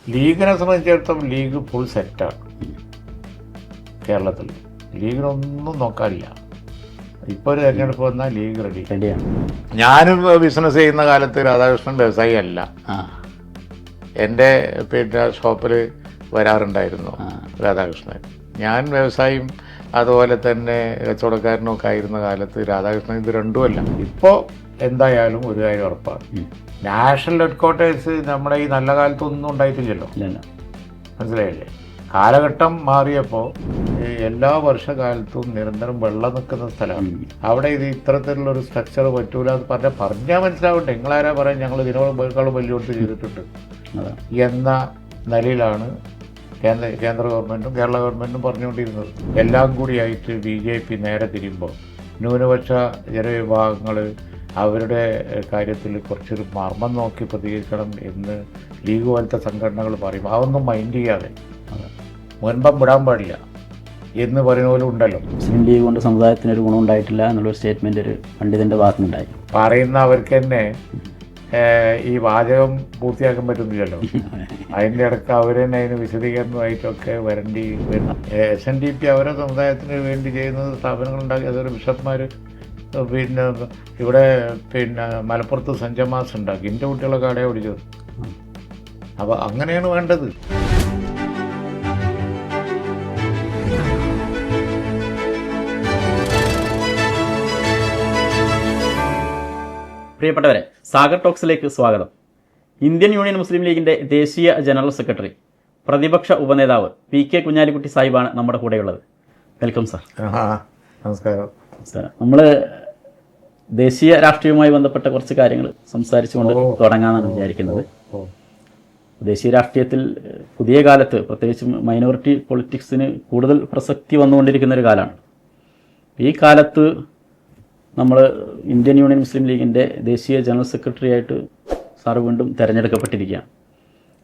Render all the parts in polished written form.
ലീഗിനെ സംബന്ധിച്ചിടത്തോളം league full സെറ്റാണ്. കേരളത്തിൽ ലീഗിനൊന്നും നോക്കാനില്ല. ഇപ്പോൾ ഒരു തെരഞ്ഞെടുപ്പ് വന്നാൽ ലീഗ് റെഡിയാണ്. ഞാനും ബിസിനസ് ചെയ്യുന്ന കാലത്ത് രാധാകൃഷ്ണൻ വ്യവസായി അല്ല. എൻ്റെ ഷോപ്പിൽ വരാറുണ്ടായിരുന്നു രാധാകൃഷ്ണൻ. ഞാൻ വ്യവസായിയും അതുപോലെ തന്നെ കച്ചവടക്കാരനും ഒക്കെ ആയിരുന്ന കാലത്ത് രാധാകൃഷ്ണൻ ഇത് രണ്ടുമല്ല. ഇപ്പോൾ എന്തായാലും ഒരു കാര്യം ഉറപ്പാണ്, നാഷണൽ ഹെഡ്ക്വാർട്ടേഴ്സ് നമ്മുടെ ഈ നല്ല കാലത്തൊന്നും ഉണ്ടായിട്ടില്ലല്ലോ. മനസ്സിലായില്ലേ? കാലഘട്ടം മാറിയപ്പോൾ എല്ലാ വർഷകാലത്തും നിരന്തരം വെള്ളം നിൽക്കുന്ന സ്ഥലമാണ്. അവിടെ ഇത് ഇത്തരത്തിലുള്ളൊരു സ്ട്രക്ചർ പറ്റൂല എന്ന് പറഞ്ഞാൽ മനസ്സിലാവട്ടെ. നിങ്ങളാരാ പറയാൻ ഞങ്ങൾ ഇതിനോളം വലിയോട്ട് ചെയ്തിട്ടുണ്ട് എന്ന നിലയിലാണ് കേന്ദ്ര ഗവൺമെൻറ്റും കേരള ഗവൺമെൻറ്റും പറഞ്ഞുകൊണ്ടിരുന്നത്. എല്ലാം കൂടിയായിട്ട് BJP നേരെ തിരിയുമ്പോൾ ന്യൂനപക്ഷ ജനവിഭാഗങ്ങൾ അവരുടെ കാര്യത്തിൽ കുറച്ചൊരു മർമ്മം നോക്കി പ്രതികരിക്കണം എന്ന് ലീഗ് പോലത്തെ സംഘടനകൾ പറയും. അതൊന്നും മൈൻഡ് ചെയ്യാതെ മുൻപം വിടാൻ പാടില്ല എന്ന് പറയുന്ന പോലും ഉണ്ടല്ലോ. മുസ്ലിം ലീഗ് കൊണ്ട് സമുദായത്തിനൊരു ഗുണം ഉണ്ടായിട്ടില്ല എന്നുള്ളൊരു സ്റ്റേറ്റ്മെൻ്റ് ഒരു പണ്ഡിതൻ്റെ ഭാഗത്തുനിന്നുണ്ടായി. പറയുന്ന അവർക്ക് തന്നെ ഈ വാചകം പൂർത്തിയാക്കാൻ പറ്റുന്നില്ലല്ലോ. അതിൻ്റെ ഇടയ്ക്ക് അവർ തന്നെ അതിന് വിശദീകരണമായിട്ടൊക്കെ വരേണ്ടി വരും. SNDP അവരെ സമുദായത്തിന് വേണ്ടി ചെയ്യുന്നത് സ്ഥാപനങ്ങളുണ്ടാക്കി. അതൊരു ബിഷപ്പ്മാർ പിന്നെ ഇവിടെ മലപ്പുറത്ത് സെൻറ്റ് ജമാസ് ഉണ്ടാക്കി. എൻ്റെ കുട്ടികളൊക്കെ അവിടെ ഓടിച്ചത്. അപ്പോൾ അങ്ങനെയാണ് വേണ്ടത്. പ്രിയപ്പെട്ടവരെ, സാഗർ ടോക്സിലേക്ക് സ്വാഗതം. ഇന്ത്യൻ യൂണിയൻ മുസ്ലിം ലീഗിൻ്റെ ദേശീയ ജനറൽ സെക്രട്ടറി, പ്രതിപക്ഷ ഉപനേതാവ് PK കുഞ്ഞാലിക്കുട്ടി സാഹിബാണ് നമ്മുടെ കൂടെയുള്ളത്. Welcome sir. നമസ്കാരം. നമ്മൾ ദേശീയ രാഷ്ട്രീയവുമായി ബന്ധപ്പെട്ട കുറച്ച് കാര്യങ്ങൾ സംസാരിച്ചുകൊണ്ട് തുടങ്ങാമെന്നാണ് വിചാരിക്കുന്നത്. ദേശീയ രാഷ്ട്രീയത്തിൽ പുതിയ കാലത്ത് പ്രത്യേകിച്ചും മൈനോറിറ്റി പൊളിറ്റിക്സിന് കൂടുതൽ പ്രസക്തി വന്നുകൊണ്ടിരിക്കുന്ന ഒരു കാലമാണ്. ഈ കാലത്ത് നമ്മൾ ഇന്ത്യൻ യൂണിയൻ മുസ്ലിം ലീഗിൻ്റെ ദേശീയ ജനറൽ സെക്രട്ടറി ആയിട്ട് സാർ വീണ്ടും തിരഞ്ഞെടുക്കപ്പെട്ടിരിക്കുകയാണ്.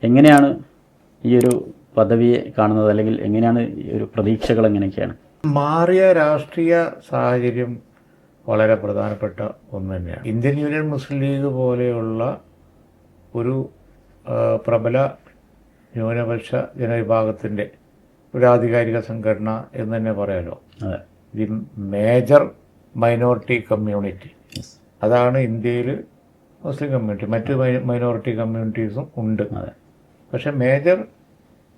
എങ്ങനെയാണ് ഈ ഒരു പദവിയെ കാണുന്നത്, അല്ലെങ്കിൽ എങ്ങനെയാണ് ഈ ഒരു പ്രതീക്ഷകൾ എങ്ങനെയൊക്കെയാണ്? മാറിയ രാഷ്ട്രീയ സാഹചര്യം വളരെ പ്രധാനപ്പെട്ട ഒന്ന് തന്നെയാണ്. ഇന്ത്യൻ യൂണിയൻ മുസ്ലിം ലീഗ് പോലെയുള്ള ഒരു പ്രബല ന്യൂനപക്ഷ ജനവിഭാഗത്തിൻ്റെ ഒരു ആധികാരിക സംഘടന എന്ന് തന്നെ പറയാലോ. ദി മേജർ മൈനോറിറ്റി കമ്മ്യൂണിറ്റി, അതാണ് ഇന്ത്യയിൽ മുസ്ലിം കമ്മ്യൂണിറ്റി. മറ്റ് മൈനോറിറ്റി കമ്മ്യൂണിറ്റീസും ഉണ്ട്, പക്ഷെ മേജർ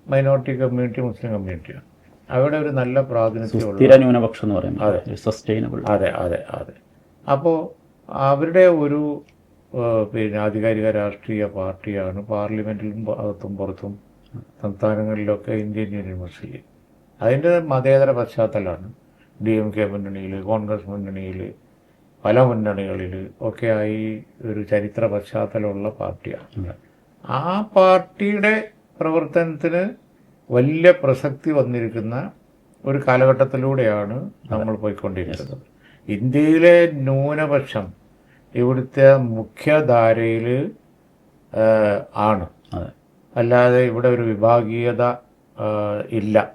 മൈനോറിറ്റി കമ്മ്യൂണിറ്റി മുസ്ലിം കമ്മ്യൂണിറ്റിയാണ്. അവിടെ ഒരു നല്ല പ്രാതിനിധ്യമുള്ള ന്യൂനപക്ഷം എന്ന് പറയുന്നത് സസ്റ്റൈനബിൾ. അതെ അതെ അതെ. അപ്പോൾ അവരുടെ ഒരു ആധികാരിക രാഷ്ട്രീയ പാർട്ടിയാണ് പാർലമെൻറ്റിലും അകത്തും പുറത്തും സംസ്ഥാനങ്ങളിലൊക്കെ ഇന്ത്യൻ യൂണിയൻ മുസ്ലിം ലീഗ്. അതിൻ്റെ മതേതര പശ്ചാത്തലമാണ്. DMK മുന്നണിയിൽ, കോൺഗ്രസ് മുന്നണിയിൽ, പല മുന്നണികളിൽ ഒക്കെയായി ഒരു ചരിത്ര പശ്ചാത്തലമുള്ള പാർട്ടിയാണ്. ആ പാർട്ടിയുടെ പ്രവർത്തനത്തിന് വലിയ പ്രസക്തി വന്നിരിക്കുന്ന ഒരു കാലഘട്ടത്തിലൂടെയാണ് നമ്മൾ പോയിക്കൊണ്ടിരിക്കുന്നത്. ഇന്ത്യയിലെ ന്യൂനപക്ഷം ഇവിടുത്തെ മുഖ്യധാരയിൽ ആണ്, അല്ലാതെ ഇവിടെ ഒരു വിഭാഗീയത ഇല്ല.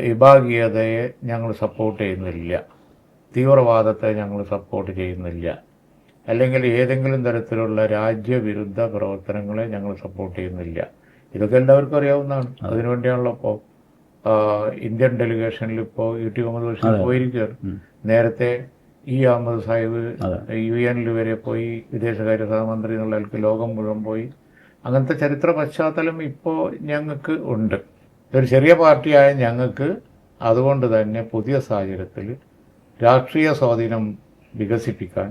വിഭാഗീയതയെ ഞങ്ങൾ സപ്പോർട്ട് ചെയ്യുന്നില്ല, തീവ്രവാദത്തെ ഞങ്ങൾ സപ്പോർട്ട് ചെയ്യുന്നില്ല, അല്ലെങ്കിൽ ഏതെങ്കിലും തരത്തിലുള്ള രാജ്യവിരുദ്ധ പ്രവർത്തനങ്ങളെ ഞങ്ങൾ സപ്പോർട്ട് ചെയ്യുന്നില്ല. ഇതൊക്കെ എല്ലാവർക്കും അറിയാവുന്നതാണ്. അതിനുവേണ്ടിയാണല്ലോ ഇപ്പോൾ ഇന്ത്യൻ ഡെലിഗേഷനിൽ ഇപ്പോൾ UT മുഹമ്മദ് ബഷീർ പോയിരിക്കുകയാണ്. നേരത്തെ അഹമ്മദ് സാഹിബ് UN വരെ പോയി, വിദേശകാര്യ സഹമന്ത്രി എന്നുള്ള നിലയ്ക്ക് ലോകം മുഴുവൻ പോയി. അങ്ങനത്തെ ചരിത്ര പശ്ചാത്തലം ഇപ്പോൾ ഞങ്ങൾക്ക് ഉണ്ട്. ഒരു ചെറിയ പാർട്ടിയായ ഞങ്ങൾക്ക് അതുകൊണ്ട് തന്നെ പുതിയ സാഹചര്യത്തിൽ രാഷ്ട്രീയ സ്വാധീനം വികസിപ്പിക്കാൻ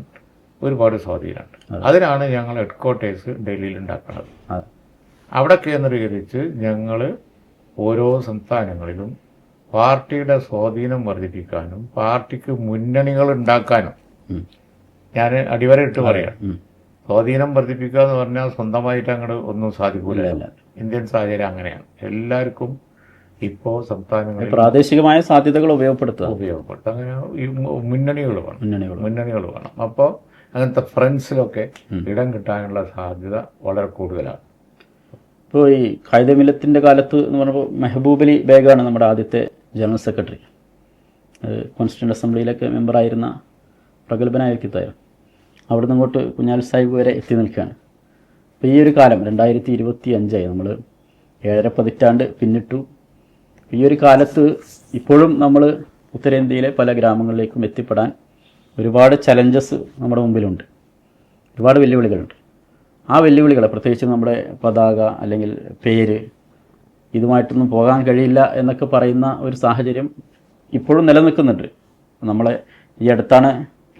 ഒരുപാട് സ്വാധീനമുണ്ട്. അതിനാണ് ഞങ്ങൾ ഹെഡ്ക്വാർട്ടേഴ്സ് ഡൽഹിയിൽ ഉണ്ടാക്കുന്നത്. അവിടെ കേന്ദ്രീകരിച്ച് ഞങ്ങൾ ഓരോ സംസ്ഥാനങ്ങളിലും പാർട്ടിയുടെ സ്വാധീനം വർദ്ധിപ്പിക്കാനും പാർട്ടിക്ക് മുന്നണികൾ ഉണ്ടാക്കാനും, ഞാൻ അടിവരയിട്ട് പറയാം, സ്വാധീനം വർദ്ധിപ്പിക്കുക എന്ന് പറഞ്ഞാൽ സ്വന്തമായിട്ട് അങ്ങോട്ട് ഒന്നും സാധിക്കില്ല. ഇന്ത്യൻ സാഹചര്യം അങ്ങനെയാണ്. എല്ലാവർക്കും ഇപ്പോൾ സംസ്ഥാനങ്ങളിൽ പ്രാദേശികമായ സാധ്യതകൾ ഉപയോഗപ്പെടുത്തുക. അങ്ങനെ ഈ മുന്നണികൾ വേണം. അപ്പോൾ അങ്ങനത്തെ ഫ്രണ്ട്സിലൊക്കെ ഇടം കിട്ടാനുള്ള സാധ്യത വളരെ കൂടുതലാണ്. ഇപ്പോൾ ഈ ഖായിദമില്ലത്തിൻ്റെ കാലത്ത് എന്ന് പറഞ്ഞപ്പോൾ മെഹബൂബ് അലി ബേഗാണ് നമ്മുടെ ആദ്യത്തെ ജനറൽ സെക്രട്ടറി. കോൺസ്റ്റിറ്റ്യൂൻ്റ് അസംബ്ലിയിലൊക്കെ മെമ്പറായിരുന്ന പ്രഗത്ഭനായ വ്യക്തിത്വമായിരുന്നു. അവിടെ നിന്ന് ഇങ്ങോട്ട് കുഞ്ഞാലി സാഹിബ് വരെ എത്തി നിൽക്കുകയാണ്. അപ്പോൾ ഈ ഒരു കാലം 2025 നമ്മൾ ഏഴര പതിറ്റാണ്ട് പിന്നിട്ടു. ഈ ഒരു കാലത്ത് ഇപ്പോഴും നമ്മൾ ഉത്തരേന്ത്യയിലെ പല ഗ്രാമങ്ങളിലേക്കും എത്തിപ്പെടാൻ ഒരുപാട് ചലഞ്ചസ് നമ്മുടെ മുമ്പിലുണ്ട്, ഒരുപാട് വെല്ലുവിളികളുണ്ട്. ആ വെല്ലുവിളികളെ, പ്രത്യേകിച്ച് നമ്മുടെ പതാക അല്ലെങ്കിൽ പേര്, ഇതുമായിട്ടൊന്നും പോകാൻ കഴിയില്ല എന്നൊക്കെ പറയുന്ന ഒരു സാഹചര്യം ഇപ്പോഴും നിലനിൽക്കുന്നുണ്ട്. നമ്മളെ ഈ അടുത്താണ്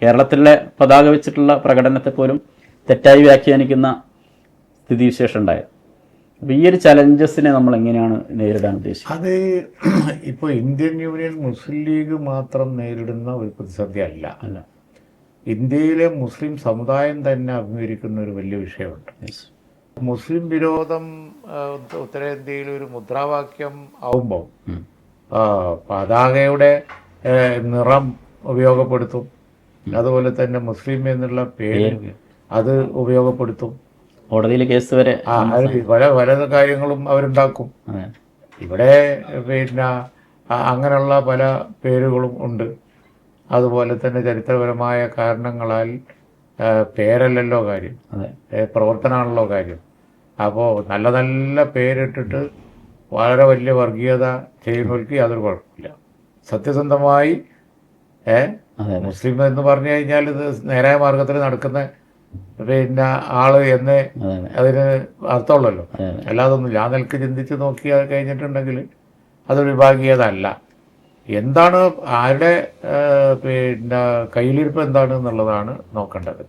കേരളത്തിലെ പതാക വെച്ചിട്ടുള്ള പ്രകടനത്തെ പോലും തെറ്റായി വ്യാഖ്യാനിക്കുന്ന സ്ഥിതിവിശേഷം ഉണ്ടായത്. അപ്പോൾ ഈ ഒരു ചലഞ്ചസിനെ നമ്മൾ എങ്ങനെയാണ് നേരിടാൻ ഉദ്ദേശിക്കുന്നത്? അത് ഇപ്പോൾ ഇന്ത്യൻ യൂണിയൻ മുസ്ലിം ലീഗ് മാത്രം നേരിടുന്ന ഒരു പ്രതിസന്ധി അല്ല. ഇന്ത്യയിലെ മുസ്ലിം സമുദായം തന്നെ അഭിമുഖീകരിക്കുന്ന ഒരു വലിയ വിഷയമുണ്ട്. മുസ്ലിം വിരോധം ഉത്തരേന്ത്യയിൽ ഒരു മുദ്രാവാക്യം ആവുമ്പോൾ പതാകയുടെ നിറം ഉപയോഗപ്പെടുത്തും, അതുപോലെ തന്നെ മുസ്ലിം എന്നുള്ള പേര് അത് ഉപയോഗപ്പെടുത്തും. കോടതിയിൽ കേസ് വരെ പല കാര്യങ്ങളും അവരുണ്ടാക്കും. ഇവിടെ പിന്നെ അങ്ങനെയുള്ള പല പേരുകളും ഉണ്ട്. അതുപോലെ തന്നെ ചരിത്രപരമായ കാരണങ്ങളാൽ പേരല്ലല്ലോ കാര്യം, പ്രവർത്തനമാണല്ലോ കാര്യം. അപ്പോൾ നല്ല നല്ല പേരിട്ടിട്ട് വളരെ വലിയ വർഗീയത ചെയ്യുന്നവർക്ക് യാതൊരു കുഴപ്പമില്ല. സത്യസന്ധമായി മുസ്ലിം എന്ന് പറഞ്ഞു കഴിഞ്ഞാൽ ഇത് നേരായ മാർഗത്തിൽ നടക്കുന്ന പിന്നെ ആള് എന്നേ അതിന് അർത്ഥമുള്ളല്ലോ. അല്ലാതൊന്നും ഞാൻ നിലക്ക് ചിന്തിച്ച് നോക്കിയാൽ കഴിഞ്ഞിട്ടുണ്ടെങ്കിൽ അതൊരു വിഭാഗീയത അല്ല. എന്താണ് ആരുടെ പിന്നെ കയ്യിലിരിപ്പ് എന്താണ് എന്നുള്ളതാണ് നോക്കേണ്ടത്.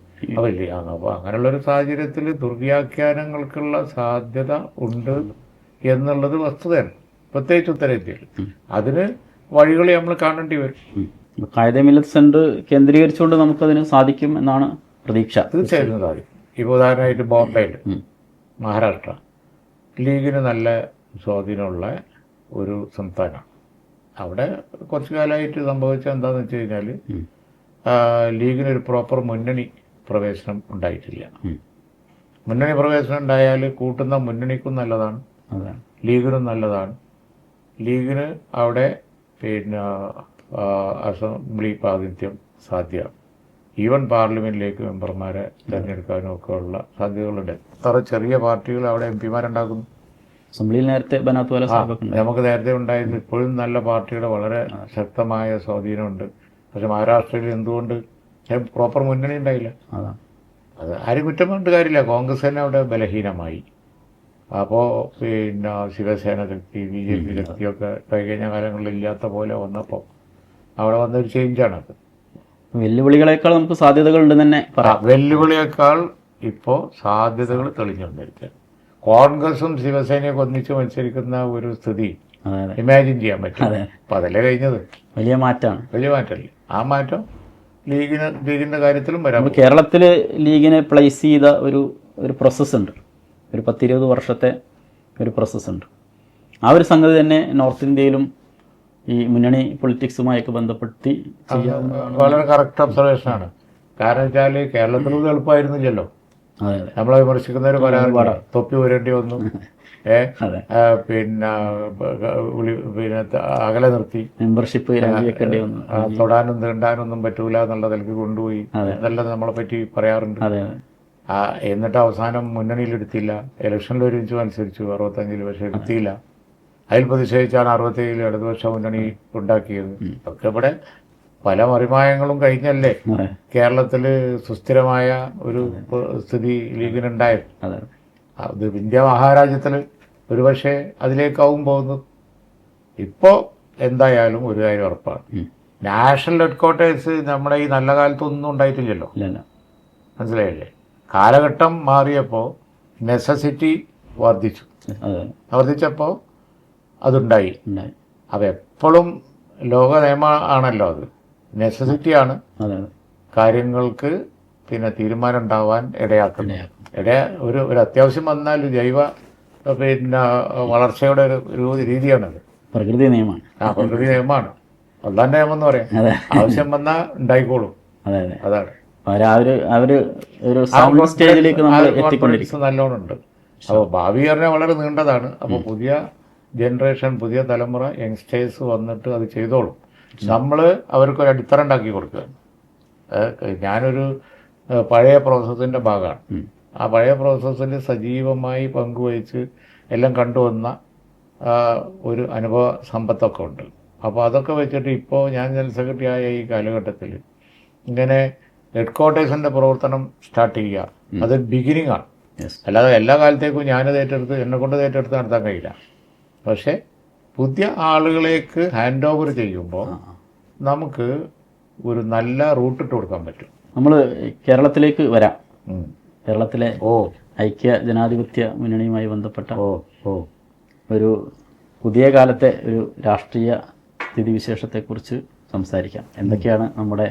അപ്പോൾ അങ്ങനെയുള്ളൊരു സാഹചര്യത്തിൽ ദുർവ്യാഖ്യാനങ്ങൾക്കുള്ള സാധ്യത ഉണ്ട് എന്നുള്ളത് വസ്തുതയാണ്, പ്രത്യേകിച്ച് ഉത്തരേന്ത്യയിൽ. അതിന് വഴികൾ നമ്മൾ കാണേണ്ടി വരും. ഖായിദ മില്ലത്ത് സെന്റർ കേന്ദ്രീകരിച്ചുകൊണ്ട് നമുക്കതിന് സാധിക്കും എന്നാണ് പ്രതീക്ഷ. തീർച്ചയായിട്ടും സാധിക്കും. ഇപ്പോൾ ഉദാഹരണമായിട്ട് ബോംബെയിൽ, മഹാരാഷ്ട്ര ലീഗിന് നല്ല സ്വാധീനമുള്ള ഒരു സംസ്ഥാനമാണ്. അവിടെ കുറച്ചു കാലമായിട്ട് സംഭവിച്ചത് എന്താണെന്ന് വെച്ച് കഴിഞ്ഞാൽ ലീഗിനൊരു പ്രോപ്പർ മുന്നണി പ്രവേശനം ഉണ്ടായിട്ടില്ല. മുന്നണി പ്രവേശനം ഉണ്ടായാൽ കൂട്ടുന്ന മുന്നണിക്കും നല്ലതാണ്, ലീഗിനും നല്ലതാണ്. ലീഗിന് അവിടെ പിന്നെ അസംബ്ലി പ്രാതിനിധ്യം സാധ്യമാണ്. ഈവൻ പാർലമെന്റിലേക്ക് മെമ്പർമാരെ തിരഞ്ഞെടുക്കാനും ഒക്കെ ഉള്ള സാധ്യതകളുണ്ട്. എത്ര ചെറിയ പാർട്ടികൾ അവിടെ എം പിമാരുണ്ടാക്കുന്നു. അസംബ്ലിയിൽ നേരത്തെ നമുക്ക് നേരത്തെ ഉണ്ടായിരുന്നു. ഇപ്പോഴും നല്ല പാർട്ടിയുടെ വളരെ ശക്തമായ സ്വാധീനമുണ്ട്. പക്ഷെ മഹാരാഷ്ട്രയിൽ എന്തുകൊണ്ട് പ്രോപ്പർ മുന്നണി ഉണ്ടായില്ല? അത് ആരും കുറ്റം കൊണ്ട് കാര്യമില്ല. കോൺഗ്രസ് തന്നെ അവിടെ ബലഹീനമായി. അപ്പോൾ പിന്നെ ശിവസേന ശക്തി, BJP ശക്തിയൊക്കെ കഴിഞ്ഞ കാലങ്ങളിൽ ഇല്ലാത്ത പോലെ വന്നപ്പോൾ അവിടെ വന്നൊരു ചേഞ്ചാണത്. വെല്ലുവിളികളെക്കാൾ നമുക്ക് സാധ്യതകളുണ്ട് തന്നെ പറയാം. വെല്ലുവിളിയേക്കാൾ ഇപ്പോൾ സാധ്യതകൾ തെളിഞ്ഞുകൊണ്ടിരിക്കുക. കോൺഗ്രസും ശിവസേനയൊക്കെ ഒന്നിച്ച് മത്സരിക്കുന്ന ഒരു സ്ഥിതി ഇമാജിൻ ചെയ്യാൻ പറ്റും. അപ്പം അതല്ലേ കഴിഞ്ഞത്. വലിയ മാറ്റമാണ്, വലിയ മാറ്റമല്ലേ? ആ മാറ്റം ലീഗിന്റെ കാര്യത്തിലും വരാം. കേരളത്തിൽ ലീഗിനെ പ്ലേസ് ചെയ്ത ഒരു പ്രോസസ്സ് ഉണ്ട്, ഒരു 10-20 വർഷത്തെ ഒരു പ്രോസസ്സ് ഉണ്ട്. ആ ഒരു സംഗതി തന്നെ നോർത്ത് ഇന്ത്യയിലും ഈ മുന്നണി പൊളിറ്റിക്സുമായൊക്കെ ബന്ധപ്പെടുത്തി ചെയ്യാവുന്നതാണ്. വളരെ കറക്റ്റ് ഒബ്സർവേഷനാണ്. കാരണം വെച്ചാൽ കേരളത്തിലൊന്നും എളുപ്പമായിരുന്നില്ലല്ലോ. നമ്മളെ വിമർശിക്കുന്നവർ പറയാറുണ്ട് തൊപ്പി വരേണ്ടി വന്നു, പിന്നെ അകലെ നിർത്തി, മെമ്പർഷിപ്പ് രാജിവെക്കേണ്ടി വന്നു, തൊടാനും തീണ്ടാനൊന്നും പറ്റൂല എന്നുള്ള നിലയ്ക്ക് കൊണ്ടുപോയി എന്നെല്ലാം നമ്മളെ പറ്റി പറയാറുണ്ട്. എന്നിട്ട് അവസാനം മുന്നണിയിലെടുത്തില്ല. ഇലക്ഷനിൽ ഒരുമിച്ച് മത്സരിച്ചു 65-ൽ, പക്ഷെ എടുത്തില്ല. അതിൽ പ്രതിഷേധിച്ചാണ് 67-ൽ ഇടതുപക്ഷ മുന്നണി ഉണ്ടാക്കിയത്. ഒക്കെ ഇവിടെ പല മറിമായങ്ങളും കഴിഞ്ഞല്ലേ കേരളത്തിൽ സുസ്ഥിരമായ ഒരു സ്ഥിതി ലീഗിനുണ്ടായത്. അത് ഇന്ത്യ മഹാരാജ്യത്തിൽ ഒരുപക്ഷെ അതിലേക്കാവും പോകുന്നത്. ഇപ്പോൾ എന്തായാലും ഒരു കാര്യം ഉറപ്പാണ്, നാഷണൽ ഹെഡ്ക്വാർട്ടേഴ്സ് നമ്മുടെ ഈ നല്ല കാലത്തൊന്നും ഉണ്ടായിട്ടില്ലല്ലോ. മനസ്സിലായില്ലേ? കാലഘട്ടം മാറിയപ്പോൾ നെസസിറ്റി വർദ്ധിച്ചപ്പോൾ അതുണ്ടായി. അപ്പം എപ്പോഴും ലോക നിയമം ആണല്ലോ അത്, നെസസിറ്റിയാണ് കാര്യങ്ങൾക്ക് പിന്നെ തീരുമാനം ഉണ്ടാവാൻ ഇടയാക്കുന്നത്. ഒരു അത്യാവശ്യം വന്നാൽ ജൈവ പിന്നെ വളർച്ചയുടെ ഒരു രീതിയാണത്. പ്രകൃതി നിയമമാണ്. പ്രകൃതി നിയമമാണ്, അള്ളാന്റെ നിയമം എന്ന് പറയാം. ആവശ്യം വന്നാൽ ഉണ്ടായിക്കോളും. അതാണ് നല്ലോണം ഉണ്ട്. അപ്പോൾ ഭാവി പറഞ്ഞാൽ വളരെ നീണ്ടതാണ്. അപ്പോൾ പുതിയ ജനറേഷൻ, പുതിയ തലമുറ യങ്സ്റ്റേഴ്സ് വന്നിട്ട് അത് ചെയ്തോളും. നമ്മൾ അവർക്കൊരു അടിത്തറ ഉണ്ടാക്കി കൊടുക്കുക. ഞാനൊരു പഴയ പ്രോസസ്സിൻ്റെ ഭാഗമാണ്. ആ പഴയ പ്രോസസ്സിൽ സജീവമായി പങ്കുവഹിച്ച് എല്ലാം കണ്ടുവന്ന ഒരു അനുഭവ സമ്പത്തൊക്കെ ഉണ്ട്. അപ്പോൾ അതൊക്കെ വെച്ചിട്ട് ഇപ്പോൾ ഞാൻ ജനറൽ സെക്രട്ടറി ആയ ഈ കാലഘട്ടത്തിൽ ഇങ്ങനെ ഹെഡ് ക്വാർട്ടേഴ്സിൻ്റെ പ്രവർത്തനം സ്റ്റാർട്ട് ചെയ്യുക, അത് ബിഗിനിങ് ആണ്. അല്ലാതെ എല്ലാ കാലത്തേക്കും ഞാനത് ഏറ്റെടുത്ത് എന്നെക്കൊണ്ട് ഏറ്റെടുത്ത് നടത്താൻ കഴിയില്ല. പക്ഷേ പുതിയ ആളുകളേക്ക് ഹാൻഡ് ഓവർ ചെയ്യുമ്പോൾ നമുക്ക് ഒരു നല്ല റൂട്ട് ഇട്ട് കൊടുക്കാൻ പറ്റും. നമ്മൾ കേരളത്തിലേക്ക് വരാം. കേരളത്തിലെ ഐക്യ ജനാധിപത്യ മുന്നണിയുമായി ബന്ധപ്പെട്ട ഒരു പുതിയ കാലത്തെ ഒരു രാഷ്ട്രീയ സ്ഥിതിവിശേഷത്തെക്കുറിച്ച് സംസാരിക്കാം. എന്തൊക്കെയാണ് നമ്മുടെ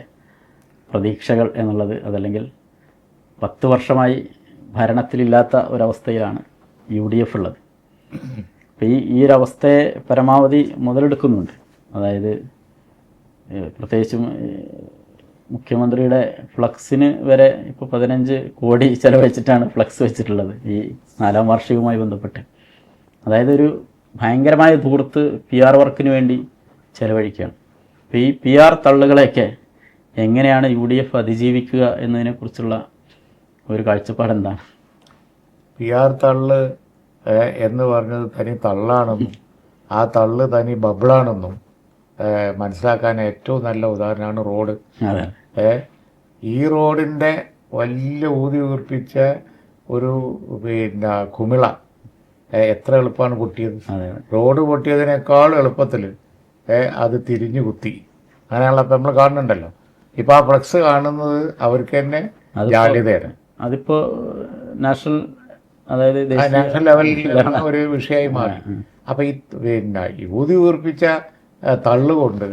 പ്രതീക്ഷകൾ എന്നുള്ളത്? അതല്ലെങ്കിൽ 10 വർഷമായി ഭരണത്തിലില്ലാത്ത ഒരവസ്ഥയിലാണ് UDF ഉള്ളത്. അപ്പോൾ ഈ ഒരവസ്ഥയെ പരമാവധി മുതലെടുക്കുന്നുണ്ട്. അതായത് പ്രത്യേകിച്ചും മുഖ്യമന്ത്രിയുടെ ഫ്ലക്സിന് വരെ ഇപ്പോൾ 15 കോടി ചെലവഴിച്ചിട്ടാണ് ഫ്ലക്സ് വെച്ചിട്ടുള്ളത് ഈ 4ാം വാർഷികവുമായി ബന്ധപ്പെട്ട്. അതായത് ഒരു ഭയങ്കരമായ ധൂർത്ത് PR വർക്കിന് വേണ്ടി ചെലവഴിക്കുകയാണ്. അപ്പോൾ ഈ PR തള്ളുകളെയൊക്കെ എങ്ങനെയാണ് UDF അതിജീവിക്കുക എന്നതിനെക്കുറിച്ചുള്ള ഒരു കാഴ്ചപ്പാട് എന്താണ്? PR തള്ള് എന്ന് പറഞ്ഞത് തനി തള്ളാണെന്നും ആ തള്ള് തനി ബബിളാണെന്നും മനസ്സിലാക്കാൻ ഏറ്റവും നല്ല ഉദാഹരണമാണ് റോഡ്. ഈ റോഡിൻ്റെ വലിയ ഊതി ഉയർപ്പിച്ച ഒരു കുമിള എത്ര എളുപ്പമാണ് പൊട്ടിയത്. റോഡ് പൊട്ടിയതിനേക്കാൾ എളുപ്പത്തിൽ അത് തിരിഞ്ഞു കുത്തി. അങ്ങനെയുള്ള ഇപ്പം നമ്മൾ കാണുന്നുണ്ടല്ലോ. ഇപ്പം ആ ഫ്ലക്സ് കാണുന്നത് അവർക്ക് തന്നെ ജാള്യതയാണ്. അതിപ്പോൾ നാഷണൽ, അതായത് നാഷണൽ ലെവലിൽ ഒരു വിഷയമായി മാറി. അപ്പം ഈ ഊതി ഉയർപ്പിച്ച തള്ളുകൊണ്ട്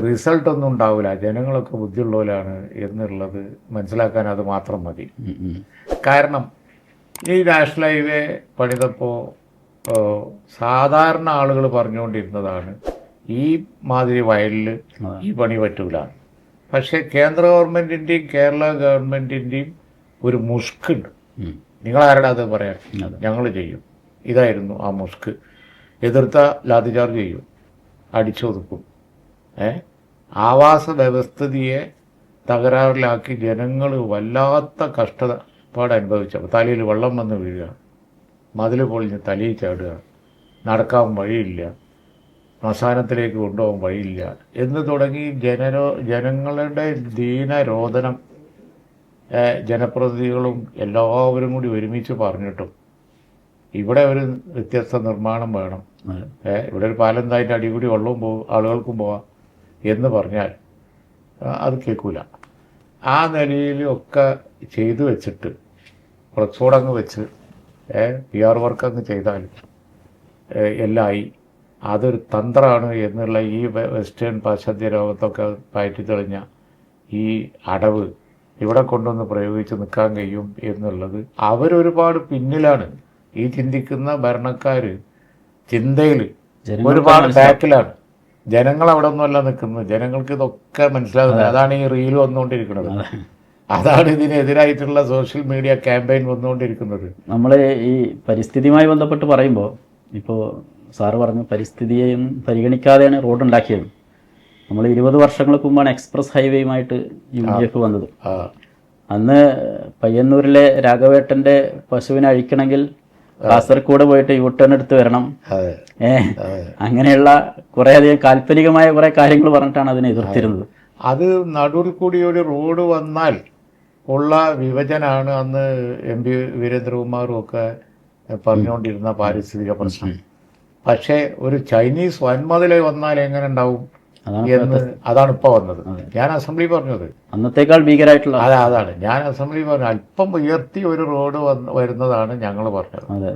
റിസൾട്ടൊന്നും ഉണ്ടാവില്ല. ജനങ്ങളൊക്കെ ബുദ്ധിയുള്ളവരാണ് എന്നുള്ളത് മനസ്സിലാക്കാൻ അത് മാത്രം മതി. കാരണം ഈ നാഷണൽ ഹൈവേ പണിതപ്പോൾ സാധാരണ ആളുകൾ പറഞ്ഞുകൊണ്ടിരുന്നതാണ് ഈ മാതിരി വയലിൽ ഈ പണി പറ്റൂല. പക്ഷേ കേന്ദ്ര ഗവൺമെൻറ്റിൻ്റെയും കേരള ഗവൺമെൻറ്റിൻ്റെയും ഒരു മുഷ്കുണ്ട്. നിങ്ങളാരുടെ അത് പറയാൻ? ഞങ്ങൾ ചെയ്യും. ഇതായിരുന്നു ആ മുഷ്ക്. എതിർത്ത ലാത്തിചാർജ് ചെയ്യും, അടിച്ചൊതുക്കും. ആവാസ വ്യവസ്ഥിതിയെ തകരാറിലാക്കി ജനങ്ങൾ വല്ലാത്ത കഷ്ടപ്പാട് അനുഭവിച്ചപ്പോൾ തലയിൽ വെള്ളം വന്ന് വീഴുക, മതിൽ പൊളിഞ്ഞ് തലയിൽ ചാടുക, നടക്കാൻ വഴിയില്ല, ശ്മശാനത്തിലേക്ക് കൊണ്ടുപോകാൻ വഴിയില്ല എന്ന് തുടങ്ങി ജനങ്ങളുടെ ദീനരോധനം ജനപ്രതിനിധികളും എല്ലാവരും കൂടി ഒരുമിച്ച് പറഞ്ഞിട്ടും ഇവിടെ ഒരു വ്യത്യസ്ത നിർമ്മാണം വേണം, ഇവിടെ ഒരു പാലം തായിട്ട് അടികൂടി വെള്ളവും പോകും ആളുകൾക്കും പോവാം എന്ന് പറഞ്ഞാൽ അത് കേൾക്കൂല. ആ നിലയിൽ ഒക്കെ ചെയ്തു വെച്ചിട്ട് ഫ്ലക്സോടങ്ങ് വെച്ച് PR വർക്ക് അങ്ങ് ചെയ്താൽ എല്ലായി. അതൊരു തന്ത്രമാണ് എന്നുള്ള ഈ വെസ്റ്റേൺ പാശ്ചാത്യ ലോകത്തൊക്കെ പയറ്റി തെളിഞ്ഞ ഈ അടവ് ഇവിടെ കൊണ്ടുവന്ന് പ്രയോഗിച്ച് നിൽക്കാൻ കഴിയും എന്നുള്ളത് അവരൊരുപാട് പിന്നിലാണ്. ഈ ചിന്തിക്കുന്ന ഭരണക്കാർ ചിന്തയിൽ ഒരുപാട് ബാക്കിലാണ്. ജനങ്ങൾ അവിടെ ഒന്നുമല്ല നിൽക്കുന്നത്. ജനങ്ങൾക്ക് ഇതൊക്കെ മനസ്സിലാകുന്നത്. അതാണ് ഈ റീൽ വന്നുകൊണ്ടിരിക്കുന്നത്. അതാണ് ഇതിനെതിരായിട്ടുള്ള സോഷ്യൽ മീഡിയ ക്യാമ്പയിൻ വന്നുകൊണ്ടിരിക്കുന്നത്. നമ്മൾ ഈ പരിസ്ഥിതിയുമായി ബന്ധപ്പെട്ട് പറയുമ്പോൾ ഇപ്പോൾ സാറ് പറഞ്ഞു പരിസ്ഥിതിയെയും പരിഗണിക്കാതെയാണ് റോഡ് ഉണ്ടാക്കിയത്. നമ്മൾ 20 വർഷങ്ങൾക്ക് മുമ്പാണ് എക്സ്പ്രസ് ഹൈവേയുമായിട്ട് UDF വന്നത്. അന്ന് പയ്യന്നൂരിലെ രാഘവേട്ടൻ്റെ പശുവിനെ അഴിക്കണമെങ്കിൽ കാസർഗോഡ് പോയിട്ട് U-ടേൺ എടുത്ത് വരണം. അങ്ങനെയുള്ള കുറേയധികം കാൽപ്പനികമായ കുറേ കാര്യങ്ങൾ പറഞ്ഞിട്ടാണ് അതിനെ എതിർത്തിരുന്നത്. അത് നടുവിൽ കൂടി ഒരു റോഡ് വന്നാൽ ഉള്ള വിഭജനമാണ് അന്ന് MP വീരേന്ദ്രകുമാറും ഒക്കെ പറഞ്ഞുകൊണ്ടിരുന്ന പാരിസ്ഥിതിക പ്രശ്നം. പക്ഷേ ഒരു ചൈനീസ് വൻമതിൽ വന്നാൽ എങ്ങനെ ഉണ്ടാവും എന്ന് അതാണ് ഇപ്പോൾ വന്നത്. ഞാൻ അസംബ്ലി പറഞ്ഞത് അന്നത്തേക്കാൾ ഭീകരമായിട്ടുള്ള അതാണ്. ഞാൻ അസംബ്ലി പറഞ്ഞു അല്പം ഉയർത്തി ഒരു റോഡ് വരുന്നതാണ് ഞങ്ങൾ പറഞ്ഞത്.